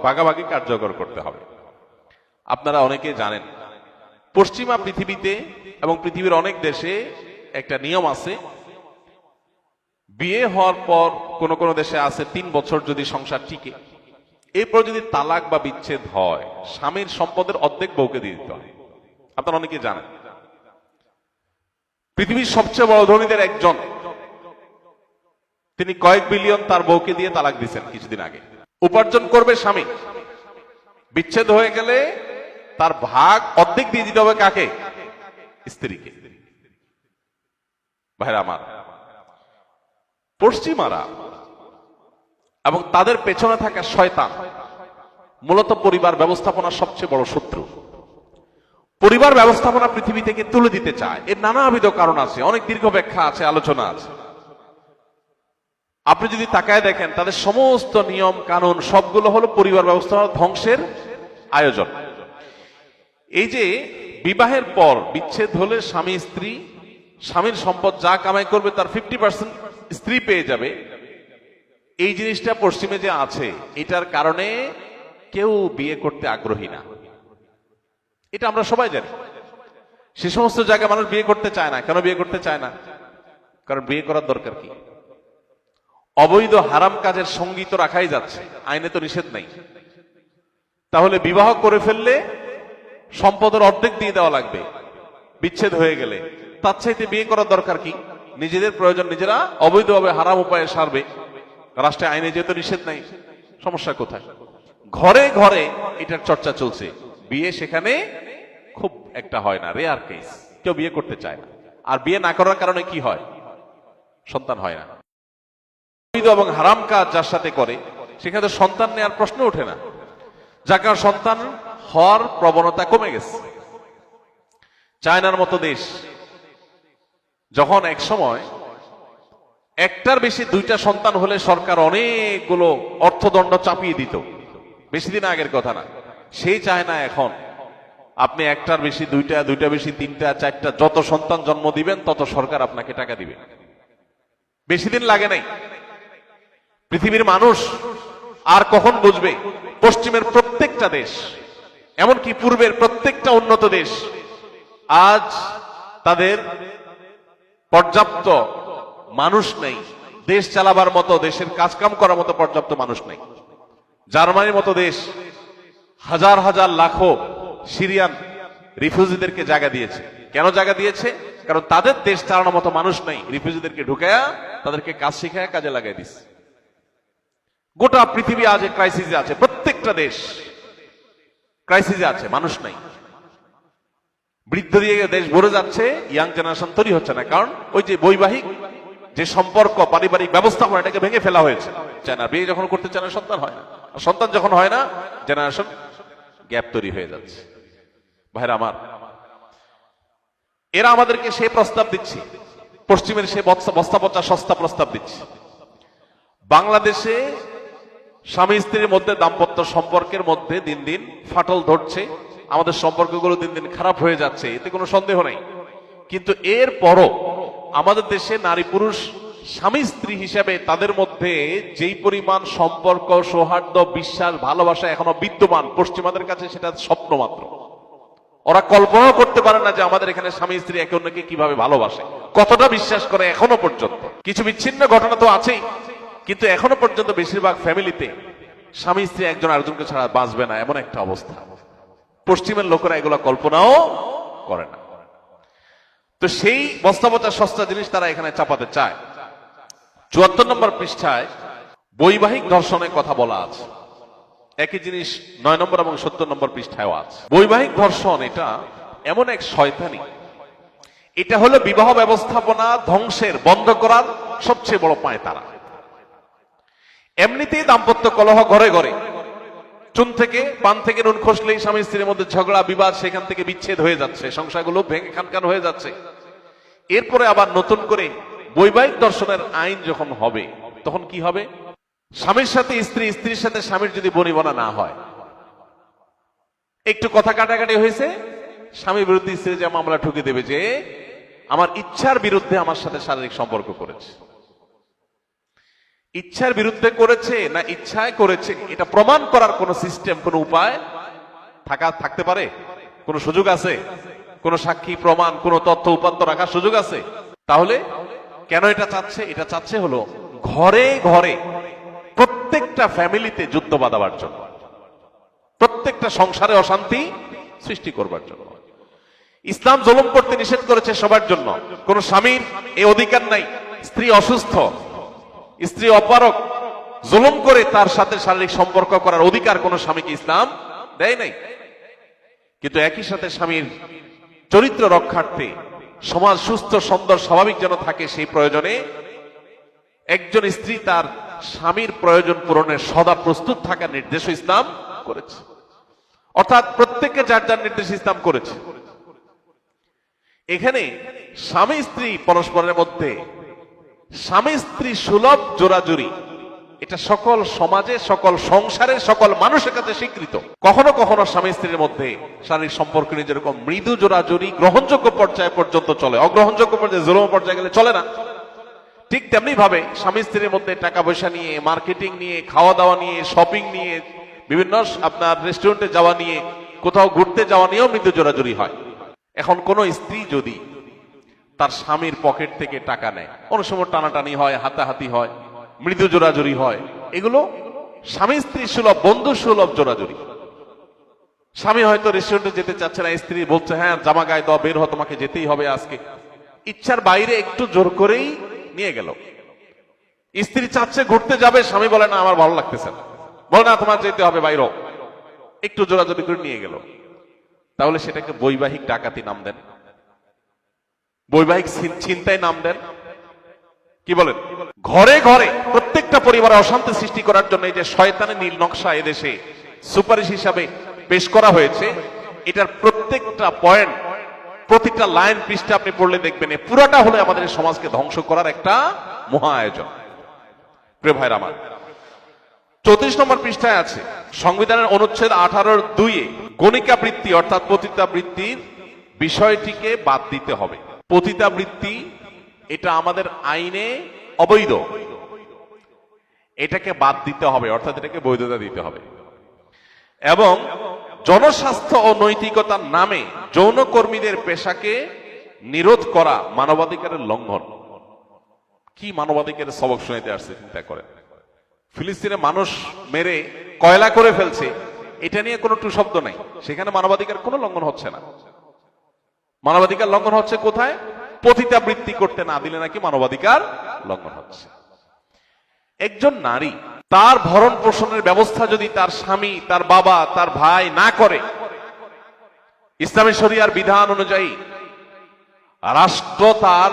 ভাগাভাগি কার্যকর করতে হবে। আপনারা অনেকে জানেন, পশ্চিমা পৃথিবীতে এবং পৃথিবীর অনেক দেশে একটা নিয়ম আছে, বিয়ে হওয়ার পর কোন কোন দেশে আছে 3 বছর যদি সংসার টিকে, এরপর যদি তালাক বা বিচ্ছেদ হয়, স্বামীর সম্পদের অর্ধেক বউকে দিয়ে দিতে হয়। আপনারা অনেকে জানেন, পৃথিবীর সবচেয়ে বড় ধনীদের একজন, তিনি কয়েক বিলিয়ন তার বউকে দিয়ে তালাক দিচ্ছেন কিছুদিন আগে। উপার্জন করবে স্বামী, বিচ্ছেদ হয়ে গেলে তার ভাগ অর্ধেক দিয়ে দিতে হবে কাকে? স্ত্রীকে। ভাইরা আমার, পশ্চিমারা এবং তাদের পেছনে থাকা শয়তান মূলত পরিবার ব্যবস্থাপনার সবচেয়ে বড় শত্রু। পরিবার ব্যবস্থাপনা পৃথিবী থেকে তুলে দিতে চায়। এর নানাবিধ কারণ আছে, অনেক দীর্ঘ ব্যাখ্যা আছে, আলোচনা আছে। আপনি যদি তাকায় দেখেন, তাদের সমস্ত নিয়ম কানুন সবগুলো হলো পরিবার ব্যবস্থাপনা ধ্বংসের আয়োজন। এই যে বিবাহের পর বিচ্ছেদ হলে স্বামী স্ত্রী, স্বামীর সম্পদ যা কামাই করবে তার 50% স্ত্রী পেয়ে যাবে, এই জিনিসটা পশ্চিমে যে আছে, এটার কারণে কেউ বিয়ে করতে আগ্রহী না। এটা আমরা সবাই জানি। সে সমস্ত জায়গায় মানুষ বিয়ে করতে চায় না। কেন বিয়ে করতে চায় না? কারণ বিয়ে করার দরকার কি? অবৈধ হারাম কাজের সঙ্গী তো রাখাই যাচ্ছে, আইনে তো নিষেধ নাই। তাহলে বিবাহ করে ফেললে সম্পদের অর্ধেক দিয়ে দেওয়া লাগবে বিচ্ছেদ হয়ে গেলে, তার চাইতে বিয়ে করার দরকার কি? নিজেদের প্রয়োজন নিজেরা অবৈধভাবে হারাম উপায়ে সারবে, রাষ্ট্রে আইনে যেহেতু নিষেধ নাই, সমস্যা কোথায়? ঘরে ঘরে এটার চর্চা চলছে, বিয়ে সেখানে খুব একটা হয় না, রেয়ার কেস, কেউ বিয়ে করতে চায় না। আর বিয়ে না করার কারণে কি হয়? সন্তান হয় না। অবৈধ এবং হারাম কাজ যার সাথে করে, সেখানে সন্তান নেওয়ার প্রশ্ন ওঠে না, যার কারণে সন্তান হওয়ার প্রবণতা কমে গেছে। চায়নার মতো দেশ যখন এক সময় একটার বেশি 2টা সন্তান হলে সরকার অনেকগুলো অর্থদণ্ড চাপিয়ে দিত, বেশি দিন আগের কথা না, সেই চায় না এখন আপনি একটার বেশি 2টা, 2টা বেশি 3টা, 4টা, যত সন্তান জন্ম দিবেন তত সরকার আপনাকে টাকা দিবে। বেশি দিন লাগে নাই। পৃথিবীর মানুষ আর কখন বুঝবে? পশ্চিমের প্রত্যেকটা দেশ, এমনকি পূর্বের প্রত্যেকটা উন্নত দেশ, আজ তাদের পর্যাপ্ত মানুষ নেই দেশ চালাবার মতো, দেশের কাজকাম করার মতো পর্যাপ্ত মানুষ নেই। জার্মানির মতো দেশ হাজার হাজার লাখো সিরিয়ান রিফিউজিদেরকে জায়গা দিয়েছে। কেন জায়গা দিয়েছে? কারণ তাদের দেশ চালানোর মতো মানুষ নেই। রিফিউজিদেরকে ঢুকায়া তাদেরকে কাজ শিখায় কাজে লাগাই দিচ্ছে। গোটা পৃথিবী আজ ক্রাইসিসে আছে, প্রত্যেকটা দেশ ক্রাইসিসে আছে, মানুষ নাই। বৃদ্ধ দিয়ে দেশ ভরে যাচ্ছে, ইয়াং জেনারেশন তৈরি হচ্ছে না। কারণ ওই যে বৈবাহিক যে সম্পর্ক, পারিবারিক ব্যবস্থাপনা, এটাকে ভেঙে ফেলা হয়েছে। চায় না, বিয়ে যখন করতে চায় না, সন্তান হয় না। আর সন্তান যখন হয় না, জেনারেশন গ্যাপ তৈরি হয়ে যাচ্ছে। ভাইরা আমার, এরা আমাদেরকে সে প্রস্তাব দিচ্ছে, পশ্চিমের সে বস্তা পচা সস্তা প্রস্তাব দিচ্ছে। বাংলাদেশে স্বামী স্ত্রীর মধ্যে দাম্পত্য সম্পর্কের মধ্যে দিন দিন ফাটল ধরছে, আমাদের সম্পর্কগুলো দিন দিন খারাপ হয়ে যাচ্ছে, এতে কোনো সন্দেহ নেই। কিন্তু এর পরও আমাদের দেশে নারী পুরুষ স্বামী স্ত্রী হিসেবে তাদের মধ্যে যেই পরিমাণ সম্পর্ক, সৌহার্দ্য, বিশ্বাস, ভালোবাসা এখনো বিদ্যমান, পশ্চিমাদের কাছে সেটা স্বপ্ন মাত্র। ওরা কল্পনা করতে পারে না যে আমাদের এখানে স্বামী স্ত্রী একে অন্যকে কিভাবে ভালোবাসে, কতটা বিশ্বাস করে। এখনো পর্যন্ত কিছু বিচ্ছিন্ন ঘটনা তো আছেই, কিন্তু এখনো পর্যন্ত বেশিরভাগ ফ্যামিলিতে স্বামী স্ত্রী একজন আরেকজনকে ছাড়া বাঁচবে না, এমন একটা অবস্থা। পশ্চিমের লোকেরা এগুলো কল্পনাও করে না। তো সেই বস্তাপচা সস্তা জিনিস তারা এখানে চাপাতে চায়। 74 নম্বর পৃষ্ঠায় বৈবাহিক ধর্ষণের কথা বলা আছে। একই জিনিস 9 নম্বর এবং 70 নম্বর পৃষ্ঠায়ও আছে। বৈবাহিক ধর্ষণ এটা এমন এক শয়তানি, এটা হলো বিবাহ ব্যবস্থাপনা ধ্বংসের, বন্ধ করার সবচেয়ে বড় পায়তারা। এমনিতেই দাম্পত্য কলহ ঘরে ঘরে, চুন থেকে পান থেকে নুন খসলেই স্বামী স্ত্রীর মধ্যে ঝগড়া বিবাদ, সেখান থেকে বিচ্ছেদ হয়ে যাচ্ছে, সংসারগুলো ভেঙে খানখান হয়ে যাচ্ছে। এরপরে আবার নতুন করে বৈবাহিক ধর্ষণের আইন যখন হবে, তখন কি হবে? স্বামীর সাথে স্ত্রী, স্ত্রীর সাথে স্বামীর যদি বনিবনা না হয়, একটু কথা কাটাকাটি হয়েছে, স্বামী বিরুদ্ধে স্ত্রী যে মামলা ঠুকে দেবে যে আমার ইচ্ছার বিরুদ্ধে আমার সাথে শারীরিক সম্পর্ক করেছে। ইচ্ছার বিরুদ্ধে করেছে না ইচ্ছায় করেছে, এটা প্রমাণ করার কোন সিস্টেম, কোন উপায় থাকতে পারে? কোন সুযোগ আছে? কোন সাক্ষী প্রমাণ, কোন তথ্য উপাত্ত রাখার সুযোগ আছে? তাহলে কেন এটা চাচ্ছে? এটা চাচ্ছে হলো ঘরে ঘরে প্রত্যেকটা ফ্যামিলিতে যুদ্ধ বাঁধাবার জন্য, প্রত্যেকটা সংসারে অশান্তি সৃষ্টি করবার জন্য। ইসলাম জুলুম করতে নিষেধ করেছে সবার জন্য। কোন স্বামীর এই অধিকার নাই, স্ত্রী অসুস্থ, স্ত্রী অপারক, জুলুম করে তার সাথে শারীরিক সম্পর্ক করার অধিকার কোন স্বামীকে ইসলাম দেয় নাই। কিন্তু একই সাথে স্বামীর চরিত্র রক্ষার্থে, সমাজ সুস্থ সুন্দর স্বাভাবিক যেন থাকে, সেই প্রয়োজনে একজন স্ত্রী তার স্বামীর প্রয়োজন পূরণের সদা প্রস্তুত থাকার নির্দেশ ইসলাম করেছে। অর্থাৎ প্রত্যেককে যার যার নির্দেশ ইসলাম করেছে। এখানে স্বামী স্ত্রী পরস্পরের মধ্যে স্বামী স্ত্রী সুলভ জোরাজুরি, এটা সকল সমাজে, সকল সংসারে, সকল মানুষের কাছে স্বীকৃত। কখনো কখনো স্বামী স্ত্রীর মধ্যে শারীরিক সম্পর্ক নিয়ে যেরকম মৃদু জোরাজুরি গ্রহণযোগ্য পর্যায়ে পর্যন্ত চলে, অগ্রহণযোগ্য পর্যায়ে জুলুম পর্যায়ে গেলে চলে না। ঠিক তেমনি ভাবে স্বামী স্ত্রীর মধ্যে টাকা পয়সা নিয়ে, মার্কেটিং নিয়ে, খাওয়া দাওয়া নিয়ে, শপিং নিয়ে, বিভিন্ন আপনার রেস্টুরেন্টে যাওয়া নিয়ে, কোথাও ঘুরতে যাওয়া নিয়েও মৃদু জোরাজুরি হয়। এখন কোন স্ত্রী যদি তার স্বামীর পকেট থেকে টাকা নেয়, অনেক সময় টানাটানি হয়, হাতাহাতি হয়, মৃদু জোরাজুরি হয়, এগুলো স্বামী স্ত্রী সুলভ, বন্ধু সুলভ জোরাজুরি। স্বামী হয়তো রেস্টুরেন্টে যেতে চাচ্ছে না, স্ত্রী বলছে হ্যাঁ জামা গায়ে দাও, বের হ, তোমাকে যেতেই হবে আজকে। ইচ্ছার বাইরে একটু জোর করেই নিয়ে গেল। স্ত্রী চাচ্ছে ঘুরতে যাবে, স্বামী বলে না আমার ভালো লাগতেছে না, বলে না তোমার যেতে হবে, বাইরে একটু জোরাজোরি করে নিয়ে গেল। তাহলে সেটাকে বৈবাহিক ডাকাতি নাম দেন, বৈবাহিক ছিনতাই নাম দেন, কি বলেন? ঘরে ঘরে প্রত্যেকটা পরিবারে অশান্তি সৃষ্টি করার জন্য এই যে শয়তানের নীল নকশা এদেশে সুপারিশ হিসাবে পেশ করা হয়েছে, এটার প্রত্যেকটা পয়েন্ট, প্রতিটা লাইন পৃষ্ঠা আপনি পড়লে দেখবেন পুরাটা হলো আমাদের সমাজকে ধ্বংস করার একটা মহা আয়োজন। প্রিয় ভাইরা আমার, 34 নম্বর পৃষ্ঠায় আছে সংবিধানের অনুচ্ছেদ 18(2)-এ গণিকাবৃত্তি অর্থাৎ পতিতাবৃত্তির বিষয়টিকে বাদ দিতে হবে। পতিতাবৃত্তি এটা আমাদের আইনে অবৈধ, এটাকে বাদ দিতে হবে, অর্থাৎ এটাকে বৈধতা দিতে হবে। এবং জনস্বাস্থ্য ও নৈতিকতার নামে যৌনকর্মীদের পেশাকে নিরোধ করা মানবাধিকারের লঙ্ঘন। কি মানবাধিকারের সবক শুনাইতে আসছে চিন্তা করেন। ফিলিস্তিনে মানুষ মেরে কয়লা করে ফেলছে, এটা নিয়ে কোনো টু শব্দ নাই, সেখানে মানবাধিকার কোনো লঙ্ঘন হচ্ছে না। মানবাধিকার লঙ্ঘন হচ্ছে কোথায়? পতিতাবৃত্তি করতে না দিলে নাকি মানবাধিকার লঙ্ঘন হচ্ছে। একজন নারী তার ভরণ পোষণের ব্যবস্থা যদি তার স্বামী, তার বাবা, তার ভাই না করে, ইসলামী শরিয়ার বিধান অনুযায়ী রাষ্ট্র তার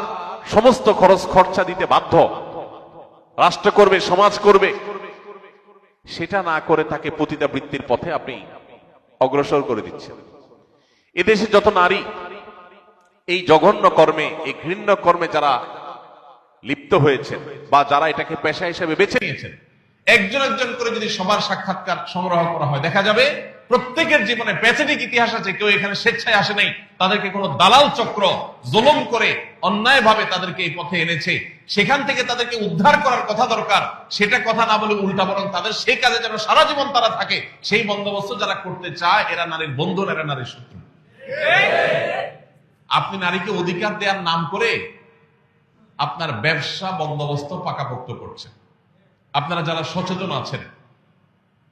সমস্ত খরচ খরচা দিতে বাধ্য, রাষ্ট্র করবে, সমাজ করবে। সেটা না করে তাকে পতিতাবৃত্তির পথে আপনি অগ্রসর করে দিচ্ছেন। এদেশে যত নারী এই জঘন্য কর্মে, এই ঘৃণ্য কর্মে যারা লিপ্ত হয়েছেন বা যারা এটাকে পেশা হিসেবে বেছে নিয়েছেন, একজন একজন করে যদি সবার সাক্ষাৎকার সংগ্রহ করা হয়, দেখা যাবে প্রত্যেকের জীবনে প্যাথেটিক ইতিহাস আছে। কেউ এখানে স্বেচ্ছায় আসে নাই, তাদেরকে কোনো দালাল চক্র জুলুম করে অন্যায়ভাবে তাদেরকে এই পথে এনেছে। সেখান থেকে তাদেরকে উদ্ধার করার কথা দরকার, সেটা কথা না বলে উল্টা বরং তাদের সেই কাজে যেন সারা জীবন তারা থাকে, সেই বন্দোবস্ত যারা করতে চায়, এরা নারীর বন্ধু, এরা নারীর শত্রু। আপনি নারীকে অধিকার দেওয়ার নাম করে আপনার ব্যবসা বন্দোবস্ত পাকাপোক্ত করছেন। আপনারা যারা সচেতন আছেন,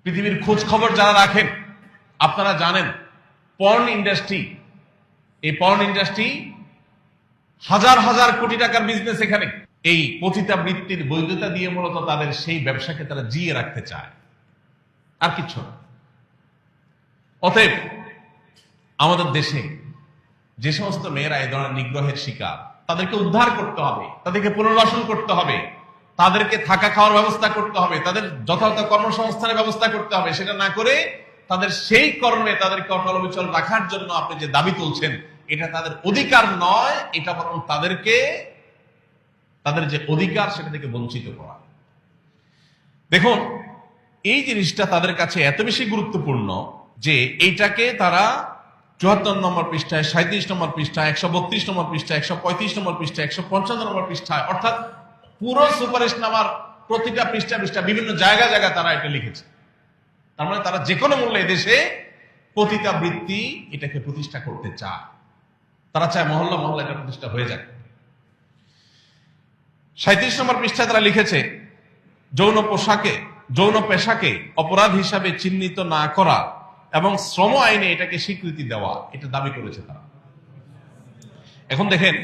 পৃথিবীর খোঁজ খবর যারা রাখেন, আপনারা জানেন পর্ন ইন্ডাস্ট্রি, এই পর্ন ইন্ডাস্ট্রি হাজার হাজার কোটি টাকার বিজনেস। এখানে এই পতিতাবৃত্তির বৈধতা দিয়ে মূলত তাদের সেই ব্যবসাকে তারা জিয়ে রাখতে চায়, আর কিছু না। অতএব আমাদের দেশে যে সমস্ত মেয়েরা এই ধরনের নিগ্রহের শিকার, তাদেরকে উদ্ধার করতে হবে, তাদেরকে পুনর্বাসন করতে হবে, তাদেরকে থাকা খাওয়ার ব্যবস্থা করতে হবে, তাদের যথাযথ কর্মসংস্থানের ব্যবস্থা করতে হবে। সেটা না করে তাদের সেই কর্মে তাদেরকে অটল অবিচল রাখার জন্য আপনি যে দাবি তুলছেন, এটা তাদের অধিকার নয়, এটা বরং তাদেরকে তাদের যে অধিকার সেটা থেকে বঞ্চিত করা। দেখুন, এই জিনিসটা তাদের কাছে এত বেশি গুরুত্বপূর্ণ যে এইটাকে তারা 74 নম্বর পৃষ্ঠায়, 37 নম্বর পৃষ্ঠায়, 132 নম্বর পৃষ্ঠায়, 135 নম্বর পৃষ্ঠায়, 155 নম্বর পৃষ্ঠায়, অর্থাৎ পুরো সুপারিশনামার প্রতিটা পৃষ্ঠা বিভিন্ন জায়গায় তারা এটা লিখেছে। তার মানে তারা যে কোনো মূল্যে এদেশে পতিতাবৃত্তি এটাকে প্রতিষ্ঠা করতে চায়। তারা চায় মহল্লা এটা প্রতিষ্ঠা হয়ে যায়। 37 নম্বর পৃষ্ঠায় তারা লিখেছে, যৌন পেশাকে অপরাধ হিসাবে চিহ্নিত না করা এবং শ্রম আইনে এটাকে স্বীকৃতি দেওয়া, এটা দাবি করেছে তারা। এখন দেখেন,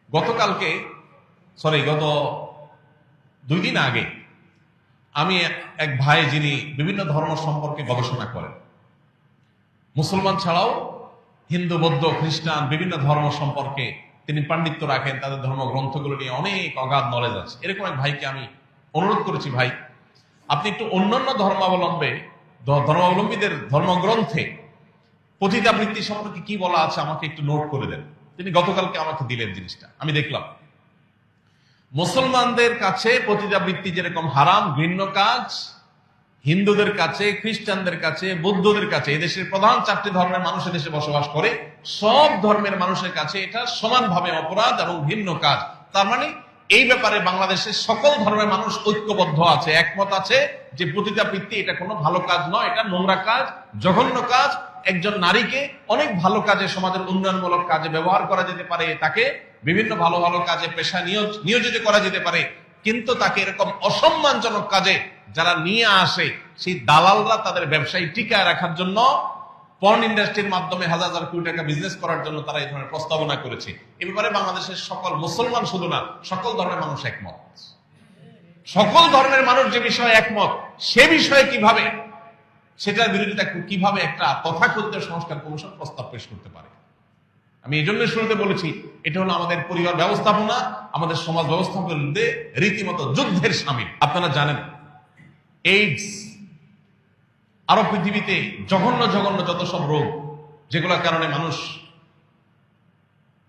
গত 2 দিন আগে আমি এক ভাই, যিনি বিভিন্ন ধর্ম সম্পর্কে গবেষণা করেন, মুসলমান ছাড়াও হিন্দু, বৌদ্ধ, খ্রিস্টান বিভিন্ন ধর্ম সম্পর্কে তিনি পাণ্ডিত্য রাখেন, তাদের ধর্মগ্রন্থগুলো নিয়ে অনেক অগাধ নলেজ আছে। এরকম এক ভাইকে আমি অনুরোধ করেছি, ভাই আপনি একটু অন্যান্য ধর্মাবলম্বীদের ধর্মগ্রন্থে পতিতাবৃত্তি সম্পর্কে কি বলা আছে আমাকে একটু নোট করে দেন। তিনি গতকালকে আমাকে দিলেন জিনিসটা, আমি দেখলাম মুসলমানদের কাছে পতিতাবৃত্তি যেরকম হারাম, ঘৃণ্য কাজ, হিন্দুদের কাছে, খ্রিস্টানদের কাছে, বৌদ্ধদের কাছে, এদেশের প্রধান 4টি ধর্মের মানুষ এদেশে বসবাস করে, সব ধর্মের মানুষের কাছে এটা সমানভাবে অপরাধ এবং ঘৃণ্য কাজ। তার মানে এই ব্যাপারে বাংলাদেশের সকল ধর্মের মানুষ ঐক্যবদ্ধ আছে, একমত আছে যে পতিতাবৃত্তি এটা কোনো ভালো কাজ নয়, এটা নোংরা কাজ, জঘন্য কাজ। একজন নারীকে অনেক ভালো কাজে, সমাজের উন্নয়নমূলক কাজে ব্যবহার করা যেতে পারে, তাকে বিভিন্ন ভালো কাজে পেশা নিয়োজিত করা যেতে পারে, কিন্তু তাকে এরকম অসম্মানজনক কাজে যারা নিয়ে আসে, সেই দালালরা তাদের ব্যবসায়ী টিকায় রাখার জন্য পর্ন ইন্ডাস্ট্রির মাধ্যমে হাজার কোটি টাকা বিজনেস করার জন্য তারা এই ধরনের প্রস্তাবনা করেছে। এ ব্যাপারে বাংলাদেশের সকল মুসলমান, শুধু না সকল ধর্মের মানুষ একমত। সকল ধর্মের মানুষ যে বিষয়ে একমত, সে বিষয়ে কিভাবে, সেটার বিরোধিতা কিভাবে একটা তথাকথিত সংস্কার কমিশন প্রস্তাব পেশ করতে পারে? আমি এই জন্য শুরুতে বলেছি, এটা হলো আমাদের পরিবার ব্যবস্থাপনা, আমাদের সমাজ ব্যবস্থাপনার বিরুদ্ধে রীতিমতো যুদ্ধের সামিল। আপনারা জানেন, এইডস, আরো পৃথিবীতে জঘন্য যত সব রোগ, যেগুলোর কারণে মানুষ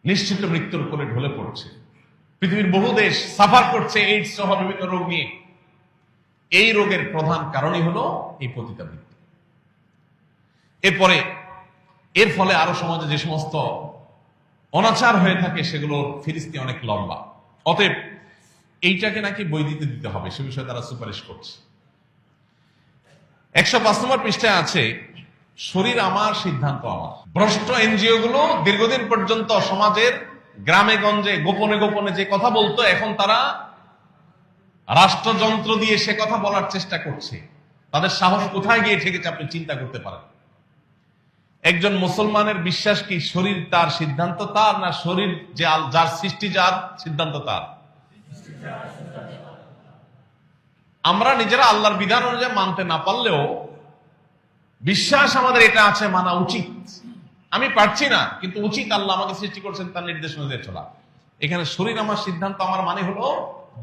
নিশ্চিত মৃত্যুর কোলে ঢলে পড়ছে, পৃথিবীর বহু দেশ সাফার করছে এইডস সহ বিভিন্ন রোগ নিয়ে। এই রোগের প্রধান কারণই হলো এই পতিতাবৃত্তি। এর ফলে আরো সমাজে যে সমস্ত অনাচার হয়ে থাকে, সেগুলোর ফিরিস্তি অনেক লম্বা। অতএব এইটাকে নাকি বৈধতা দিতে হবে, সে বিষয়ে তারা সুপারিশ করছে। 105 নম্বর পৃষ্ঠায় আছে, শরীর আমার, সিদ্ধান্ত আমার। ভ্রষ্ট এনজিও গুলো দীর্ঘদিন পর্যন্ত সমাজের গ্রামে গঞ্জে গোপনে যে কথা বলতো, এখন তারা রাষ্ট্রযন্ত্র দিয়ে সে কথা বলার চেষ্টা করছে। তাদের সাহস কোথায় গিয়ে ঠেকেছে আপনি চিন্তা করতে পারেন। একজন মুসলমানের বিশ্বাস কি শরীর তার, সিদ্ধান্ত তার, না শরীর যার সৃষ্টি, যার সিদ্ধান্ত তার? আমরা নিজেরা আল্লাহর বিধান অনুযায়ী মানতে না পারলেও বিশ্বাস আমাদের এটা আছে, মানা উচিত। আমি পারছি না, কিন্তু উচিত, আল্লাহ আমাকে সৃষ্টি করছেন তার নির্দেশ অনুযায়ী চলা। এখানে শরীর আমার, সিদ্ধান্ত আমার মানে হলো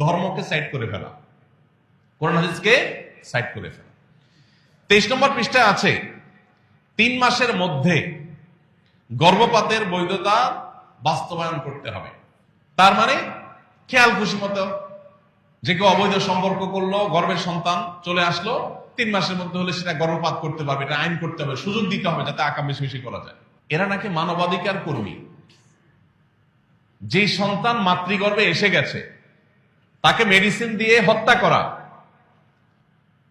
ধর্মকে সাইড করে ফেলা, কোরআন হাদিসকে সাইড করে ফেলা। 23 নম্বর পৃষ্ঠায় আছে, 3 মাসের মধ্যে গর্ভপাতের বৈধতা বাস্তবায়ন করতে হবে। তার মানে খেয়াল খুশি মতো যে কেউ অবৈধ সম্পর্ক করলো, গর্ভের সন্তান চলে আসলো, 3 মাসের মধ্যে হলে সেটা গর্ভপাত করতে পারবে, এটা আইন করতে হবে, সুযোগ দিতে হবে যাতে আকাম বেশি করা যায়। এরা নাকি মানবাধিকার কর্মী। যে সন্তান মাতৃগর্ভে এসে গেছে তাকে মেডিসিন দিয়ে হত্যা করা,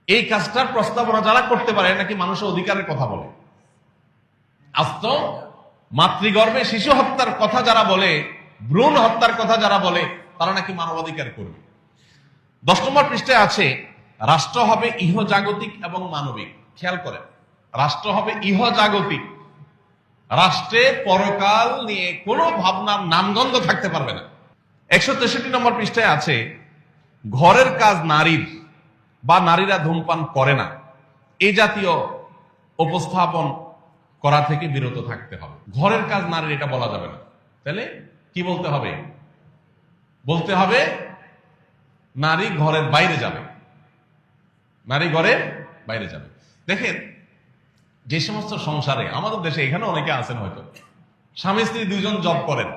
এই কাজটার প্রস্তাবনা যারা করতে পারে নাকি মানুষের অধিকারের কথা বলে। আস্ত মাতৃগর্ভে শিশু হত্যার কথা যারা বলে, ভ্রূণ হত্যার কথা যারা বলে, তারা নাকি মানবাধিকার কর্মী। 10 নম্বর পৃষ্ঠায় আছে, রাষ্ট্র হবে ইহজাগতিক এবং মানবিক। খেয়াল করেন, রাষ্ট্র হবে ইহজাগতিক। রাষ্ট্রে পরকাল নিয়ে কোনো ভাবনার নামগন্ধ থাকতে পারবে না। 163 নম্বর পৃষ্ঠায় আছে, ঘরের কাজ নারীর বা নারীরা ধূমপান করে না, এই জাতীয় উপস্থাপন করা থেকে বিরত থাকতে হবে। ঘরের কাজ নারীর, এটা বলা যাবে না। তাহলে কি বলতে হবে? বলতে হবে নারী ঘরের বাইরে যাবে, নারী ঘরের বাইরে যাবে। দেখেন, যে সমস্ত সংসারে, আমাদের দেশে এখানে অনেকে আছেন হয়তো, স্বামী স্ত্রী 2 জন জব করেন,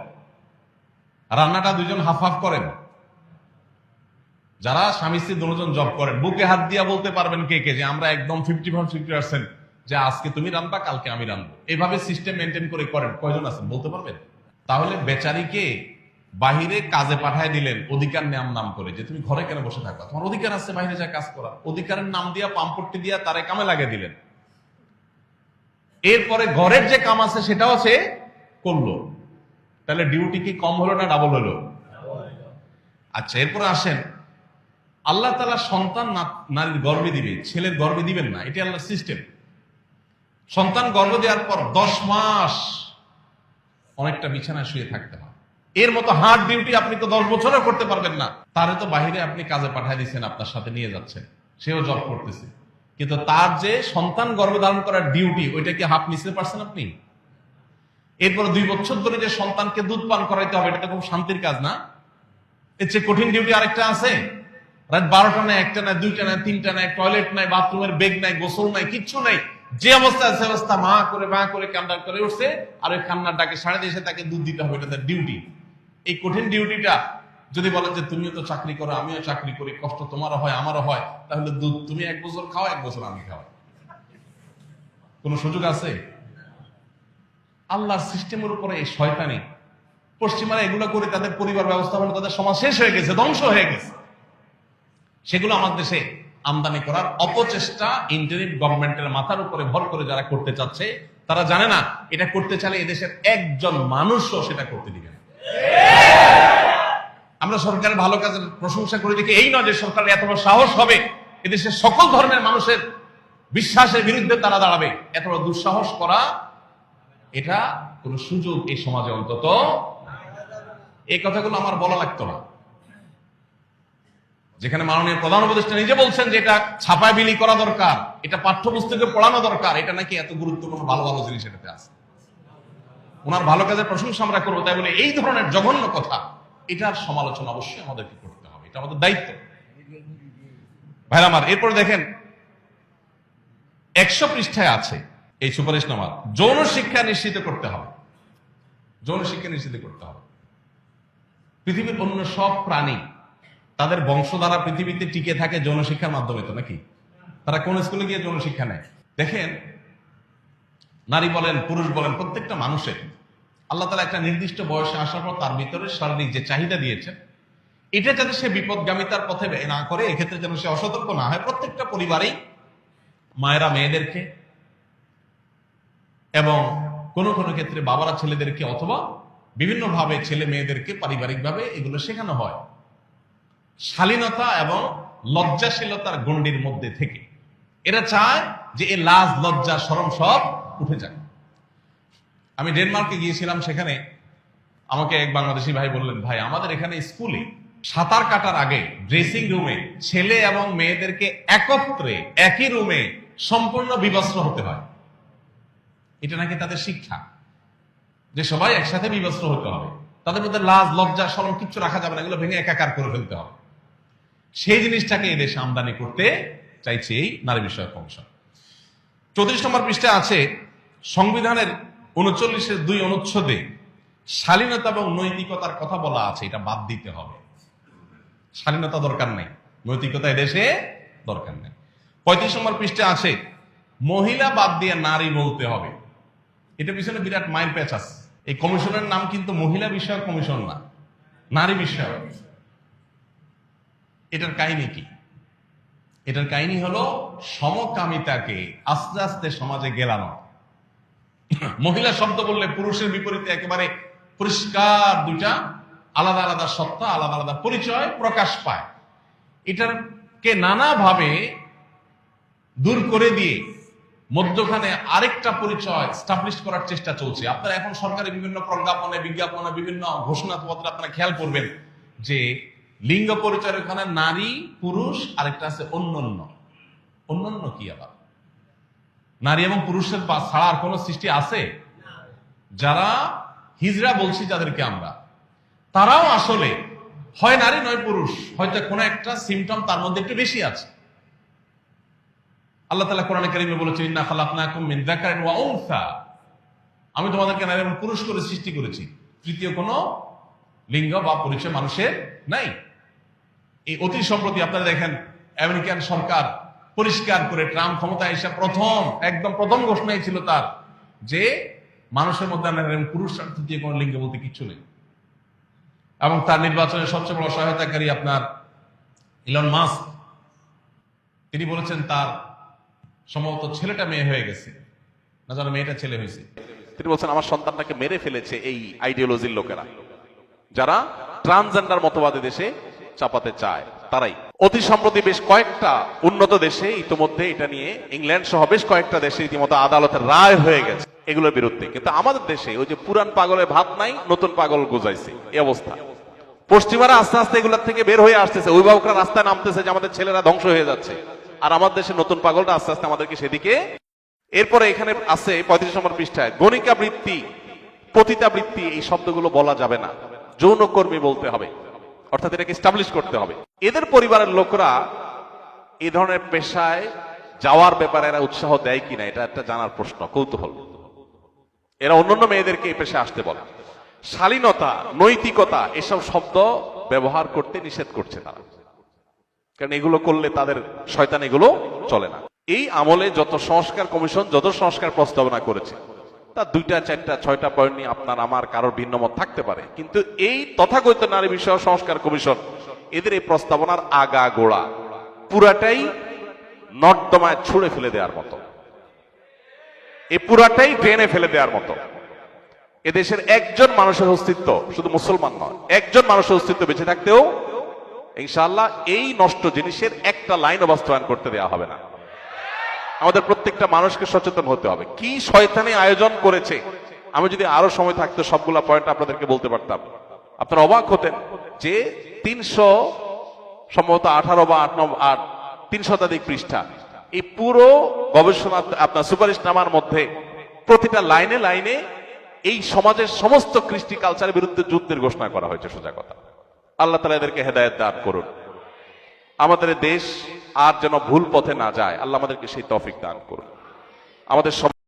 রান্নাটা 2 জন হাফ হাফ করেন, যারা স্বামী স্ত্রী দুজন জব করেন বুকে হাত দিয়া বলতে পারবেন কে কে যে আমরা একদম 50% যে আজকে তুমি রান্না কালকে আমি রান্নবো, এভাবে সিস্টেম মেনটেন করে করেন কয়জন আছেন বলতে পারবেন? তাহলে বেচারিকে বাহিরে কাজে পাঠায় দিলেন অধিকার নাম করে, যে তুমি ঘরে কেন বসে থাকবা, তোমার অধিকার আছে বাইরে যা কাজ করা, অধিকারের নাম দিয়া পাম্পট্টি দিয়া তারে কামে লাগিয়ে দিলেন। এরপরে ঘরের যে কাম আছে সেটাও সে করলো, তাহলে ডিউটি কি কম হলো না ডাবল হলো? আচ্ছা, এরপরে আসেন, আল্লাহ তাআলা সন্তান নারীর গর্ভে দিবে, ছেলের গর্ভে দিবেন না, এটা আল্লাহর সিস্টেম। সন্তান গর্ভ দেওয়ার পর 10 মাস অনেকটা বিছানায় শুয়ে থাকতে হয়। এর মতো হার্ড ডিউটি আপনি তো 10 বছরও করতে পারবেন না। তারে তো বাহিরে আপনি কাজে পাঠিয়ে দিচ্ছেন, আপনার সাথে নিয়ে যাচ্ছেন, সেও জব করতেছে, কিন্তু তার যে সন্তান গর্ভধারণ করার ডিউটি ওইটা কি হাফ নিতে পারছেন আপনি? এরপর 2 বছর ধরে যে সন্তানকে দুধ পান করাইতে হবে, এটা তো খুব শান্তির কাজ না? এর চেয়ে কঠিন ডিউটি আরেকটা আছে। রাত 12টা নাই, 1টা নাই, 2টা নাই, 3টা নাই, টয়লেট নাই, বাথরুমের বেগ নাই, গোসল নাই, কিচ্ছু নাই, যে অবস্থা আছে অবস্থা মা করে কান্না করে উঠছে, আর ওই কান্নার ডাকে সাড়ে দিয়ে এসে তাকে দুধ দিতে হবে, এটা তার ডিউটি। এই কঠিন ডিউটিটা যদি বলেন যে তুমিও তো চাকরি করো আমিও চাকরি করি, কষ্ট তোমারও হয় আমারও হয়, তাহলে দুধ তুমি 1 বছর খাও 1 বছর আমি খাও, কোন সুযোগ আছে? আল্লাহর সিস্টেমের উপরে এই শয়তানি, পশ্চিমারা এগুলো করে তাদের পরিবার ব্যবস্থাপনা, তাদের সমাজ শেষ হয়ে গেছে, ধ্বংস হয়ে গেছে। সেগুলো আমাদের দেশে আমদানি করার অপচেষ্টা ইন্টারিম গভর্নমেন্টের মাথার উপরে ভর করে যারা করতে চাচ্ছে, তারা জানে না এটা করতে চাইলে এদেশের একজন মানুষও সেটা করতে দিবে না। আমরা সরকারের ভালো কাজের প্রশংসা করে দেখি, এই নয় যে সরকারের এত বড় সাহস হবে এদেশের সকল ধর্মের মানুষের বিশ্বাসের বিরুদ্ধে তারা দাঁড়াবে, এত বড় দুঃসাহস করা, এটা কোন সুযোগ এই সমাজে অন্তত। এই কথাগুলো আমার বলা লাগতো না, যেখানে মাননীয় প্রধান উপদেষ্টা নিজে বলছেন যে এটা ছাপায় বিলি করা দরকার, এটা পাঠ্যপুস্তকে পড়ানো দরকার, এটা নাকি এত গুরুত্বপূর্ণ ভালো ভালো জিনিস এটাতে আছে। ওনার ভালো কাজের প্রশংসা আমরা করবো, তাই বলে এই ধরনের জঘন্য কথা এটার সমালোচনা অবশ্যই আমাদেরকে করতে হবে, এটা আমাদের দায়িত্ব। ভাইরা আমার, এরপর দেখেন 100 পৃষ্ঠায় আছে এই সুপারিশনামা, যৌন শিক্ষা নিশ্চিত করতে হবে। যৌন শিক্ষা নিশ্চিত করতে হবে। পৃথিবীর অন্য সব প্রাণী তাদের বংশধারা পৃথিবীতে টিকে থাকে যৌন শিক্ষার মাধ্যমে, তো নাকি? তারা কোন স্কুলে গিয়ে যৌন শিক্ষা নেয়? দেখেন, নারী বলেন পুরুষ বলেন প্রত্যেকটা মানুষের আল্লাহ তাআলা একটা নির্দিষ্ট বয়সে আসার পর তার ভিতরে শারীরিক যে চাহিদা দিয়েছেন, এটা যাতে সে বিপদগামিতার পথে না করে, এক্ষেত্রে যেন সে অসতর্ক না হয়, প্রত্যেকটা পরিবারেই মায়েরা মেয়েদেরকে এবং কোন কোন ক্ষেত্রে বাবারা ছেলেদেরকে অথবা বিভিন্ন ভাবে ছেলে মেয়েদেরকে পারিবারিকভাবে এগুলো শেখানো হয় শালীনতা এবং লজ্জাশীলতার গণ্ডির মধ্যে থেকে। এরা চায় যে এই লাজ লজ্জা শরম সব উঠে যাক। আমি ডেনমার্কে গিয়েছিলাম, সেখানে আমাকে এক বাংলাদেশি ভাই বললেন, ভাই আমাদের এখানে স্কুলে সাঁতার কাটার আগে ড্রেসিং রুমে ছেলে এবং মেয়েদেরকে একত্রে একই রুমে সম্পূর্ণ বিবস্ত্র হতে হয়। এটা নাকি তাদের শিক্ষা, যে সবাই একসাথে বিবস্ত্র হতে হবে, তাদের মধ্যে লাজ লজ্জা শরম কিচ্ছু রাখা যাবে না, এগুলো ভেঙে একাকার করে ফেলতে হবে। সেই জিনিসটাকে এদেশে আমদানি করতে চাইছে এই নারী বিষয়ক কমিশন। 34 নম্বর পৃষ্ঠায় আছে সংবিধানের 39-এর 2 অনুচ্ছেদে শালীনতা এবং নৈতিকতার কথা বলা আছে, এটা বাদ দিতে হবে। শালীনতা দরকার নেই, নৈতিকতা এদেশে দরকার নেই। 35 নম্বর পৃষ্ঠায় আছে মহিলা বাদ দিয়ে নারী বলতে হবে। এটা পিছনে বিরাট মাইল প্যাচ আছে। এই কমিশনের নাম কিন্তু মহিলা বিষয়ক কমিশন না, নারী বিষয়ক। এটার কাহিনী কি? এটার কাহিনী হলো সমকামিতাকে আস্তে আস্তে সমাজে গেলানো। মহিলা শব্দ বললে পুরুষের বিপরীতে একেবারে পরিষ্কার দুইটা আলাদা আলাদা সত্তা, আলাদা আলাদা পরিচয় প্রকাশ পায়। এটাকে নানাভাবে দূর করে দিয়ে মধ্যখানে আরেকটা পরিচয় স্টাবলিশ করার চেষ্টা চলছে। আপনারা এখন সরকারি বিভিন্ন প্রজ্ঞাপনে, বিজ্ঞাপনে, বিভিন্ন ঘোষণাপত্রে আপনারা খেয়াল করবেন যে লিঙ্গ পরিচয়ের ওখানে নারী পুরুষ, আরেকটা আছে অন্যান্য। অন্যান্য কি আবার? নারী এবং পুরুষের ছাড়া আর কোন সৃষ্টি আছে? যারা হিজড়া বলছি যাদেরকে আমরা, তারাও আসলে হয় নারী নয় পুরুষ, হয়তো কোনো একটা সিমটম তার মধ্যে একটু বেশি আছে। আল্লাহ তাআলা কোরআনে কারীমে বলেছেন, ইন্না খালাকনাকুম মিন যাকারিন ওয়া উনসা, আমি তোমাদেরকে নারী এবং পুরুষ করে সৃষ্টি করেছি, তৃতীয় কোনো লিঙ্গ বা পরিচয় মানুষের নাই। এই অতি সম্প্রতি আপনারা দেখেন আমেরিকান সরকার পরিষ্কার করে ট্রাম্প ক্ষমতায় এসে একদম প্রথম ঘোষণাই ছিল তার যে মানুষের মধ্যে পুরুষ স্বার্থ দিয়ে কোনো লিঙ্গ বলতে কিচ্ছু নেই। এবং তার নির্বাচনের সবচেয়ে বড় সহায়তাকারী আপনার ইলন মাস্ক, তিনি বলেছেন তার সম্ভবত ছেলেটা মেয়ে হয়ে গেছে, না জানো মেয়েটা ছেলে হয়েছে। তিনি বলছেন আমার সন্তানটাকে মেরে ফেলেছে এই আইডিওলজির লোকেরা, যারা ট্রান্সজেন্ডার মতবাদী দেশে চাপাতে চায় তারাই। অতি সম্প্রতি বেশ কয়েকটা উন্নত দেশে ইতিমধ্যে এটা নিয়ে, ইংল্যান্ড সহ বেশ কয়েকটা দেশে ইতিমধ্যে আদালতের রায় হয়ে গেছে এগুলোর বিরুদ্ধে। কিন্তু আমাদের দেশে ওই যে পুরান পাগলে ভাত নাই, নতুন পাগল গুজাইছে এই অবস্থা। পশ্চিমারা আস্তে আস্তে এগুলোর থেকে বের হয়ে আসতেছে, অভিভাবকরা রাস্তায় নামতেছে যে আমাদের ছেলেরা ধ্বংস হয়ে যাচ্ছে, আর আমাদের দেশে নতুন পাগলটা আস্তে আস্তে আমাদেরকে সেদিকে। এরপরে এখানে আছে 35 নম্বর পৃষ্ঠায় গণিকা বৃত্তি, পতিতা বৃত্তি, এই শব্দগুলো বলা যাবে না, যৌনকর্মী বলতে হবে, অর্থাৎ এটাকে এস্টাবলিশ করতে হবে। এদের পরিবারের লোকরা এই ধরনের পেশায় যাওয়ার ব্যাপারে এরা উৎসাহ দেয় কিনা, এটা একটা জানার প্রশ্ন, কৌতূহল। এরা অন্যান্য মেয়েদেরকে এই পেশায় আসতে বলে। শালীনতা, নৈতিকতা এসব শব্দ ব্যবহার করতে নিষেধ করছে তারা, কারণ এগুলো করলে তাদের শয়তান এগুলো চলে না। এই আমলে যত সংস্কার কমিশন যত সংস্কার প্রস্তাবনা করেছে তা 2টা 4টা 6টা পয়েন্ট নিয়ে আপনার আমার কারোর ভিন্ন মত থাকতে পারে, কিন্তু এই তথাকথিত নারী বিষয়ক সংস্কার কমিশন এদের এই প্রস্তাবনার আগা গোড়া পুরাটাই নর্দমায় ছুঁড়ে ফেলে দেওয়ার মতো, এই পুরাটাই ড্রেনে ফেলে দেওয়ার মতো। এদেশের একজন মানুষের অস্তিত্ব, শুধু মুসলমান নয়, একজন মানুষের অস্তিত্ব বেঁচে থাকতেও ইনশাআল্লাহ এই নষ্ট জিনিসের একটা লাইনও বাস্তবায়ন করতে দেওয়া হবে না। আমাদের প্রত্যেকটা মানুষকে সচেতন হতে হবে। কি শয়তানি আয়োজন করেছে, আমি যদি আরো সময় থাকতো সবগুলা পয়েন্ট আপনাদেরকে বলতে পারতাম। আপনারা অবাক হতেন যে 300 সম্ভবত 18 বা 3 শতাধিক পৃষ্ঠা, এই পুরো গবেষণা আপনার সুপারিশনামার মধ্যে প্রতিটা লাইনে লাইনে এই সমাজের সমস্ত কৃষ্টি কালচারের বিরুদ্ধে যুদ্ধের ঘোষণা করা হয়েছে। সোজা কথা, আল্লাহ তাআলা এদেরকে হেদায়েত দান করুন। আমাদের দেশ আর যেন ভুল পথে না যায়, আল্লাহ আমাদেরকে সেই তৌফিক দান করুন। আমাদের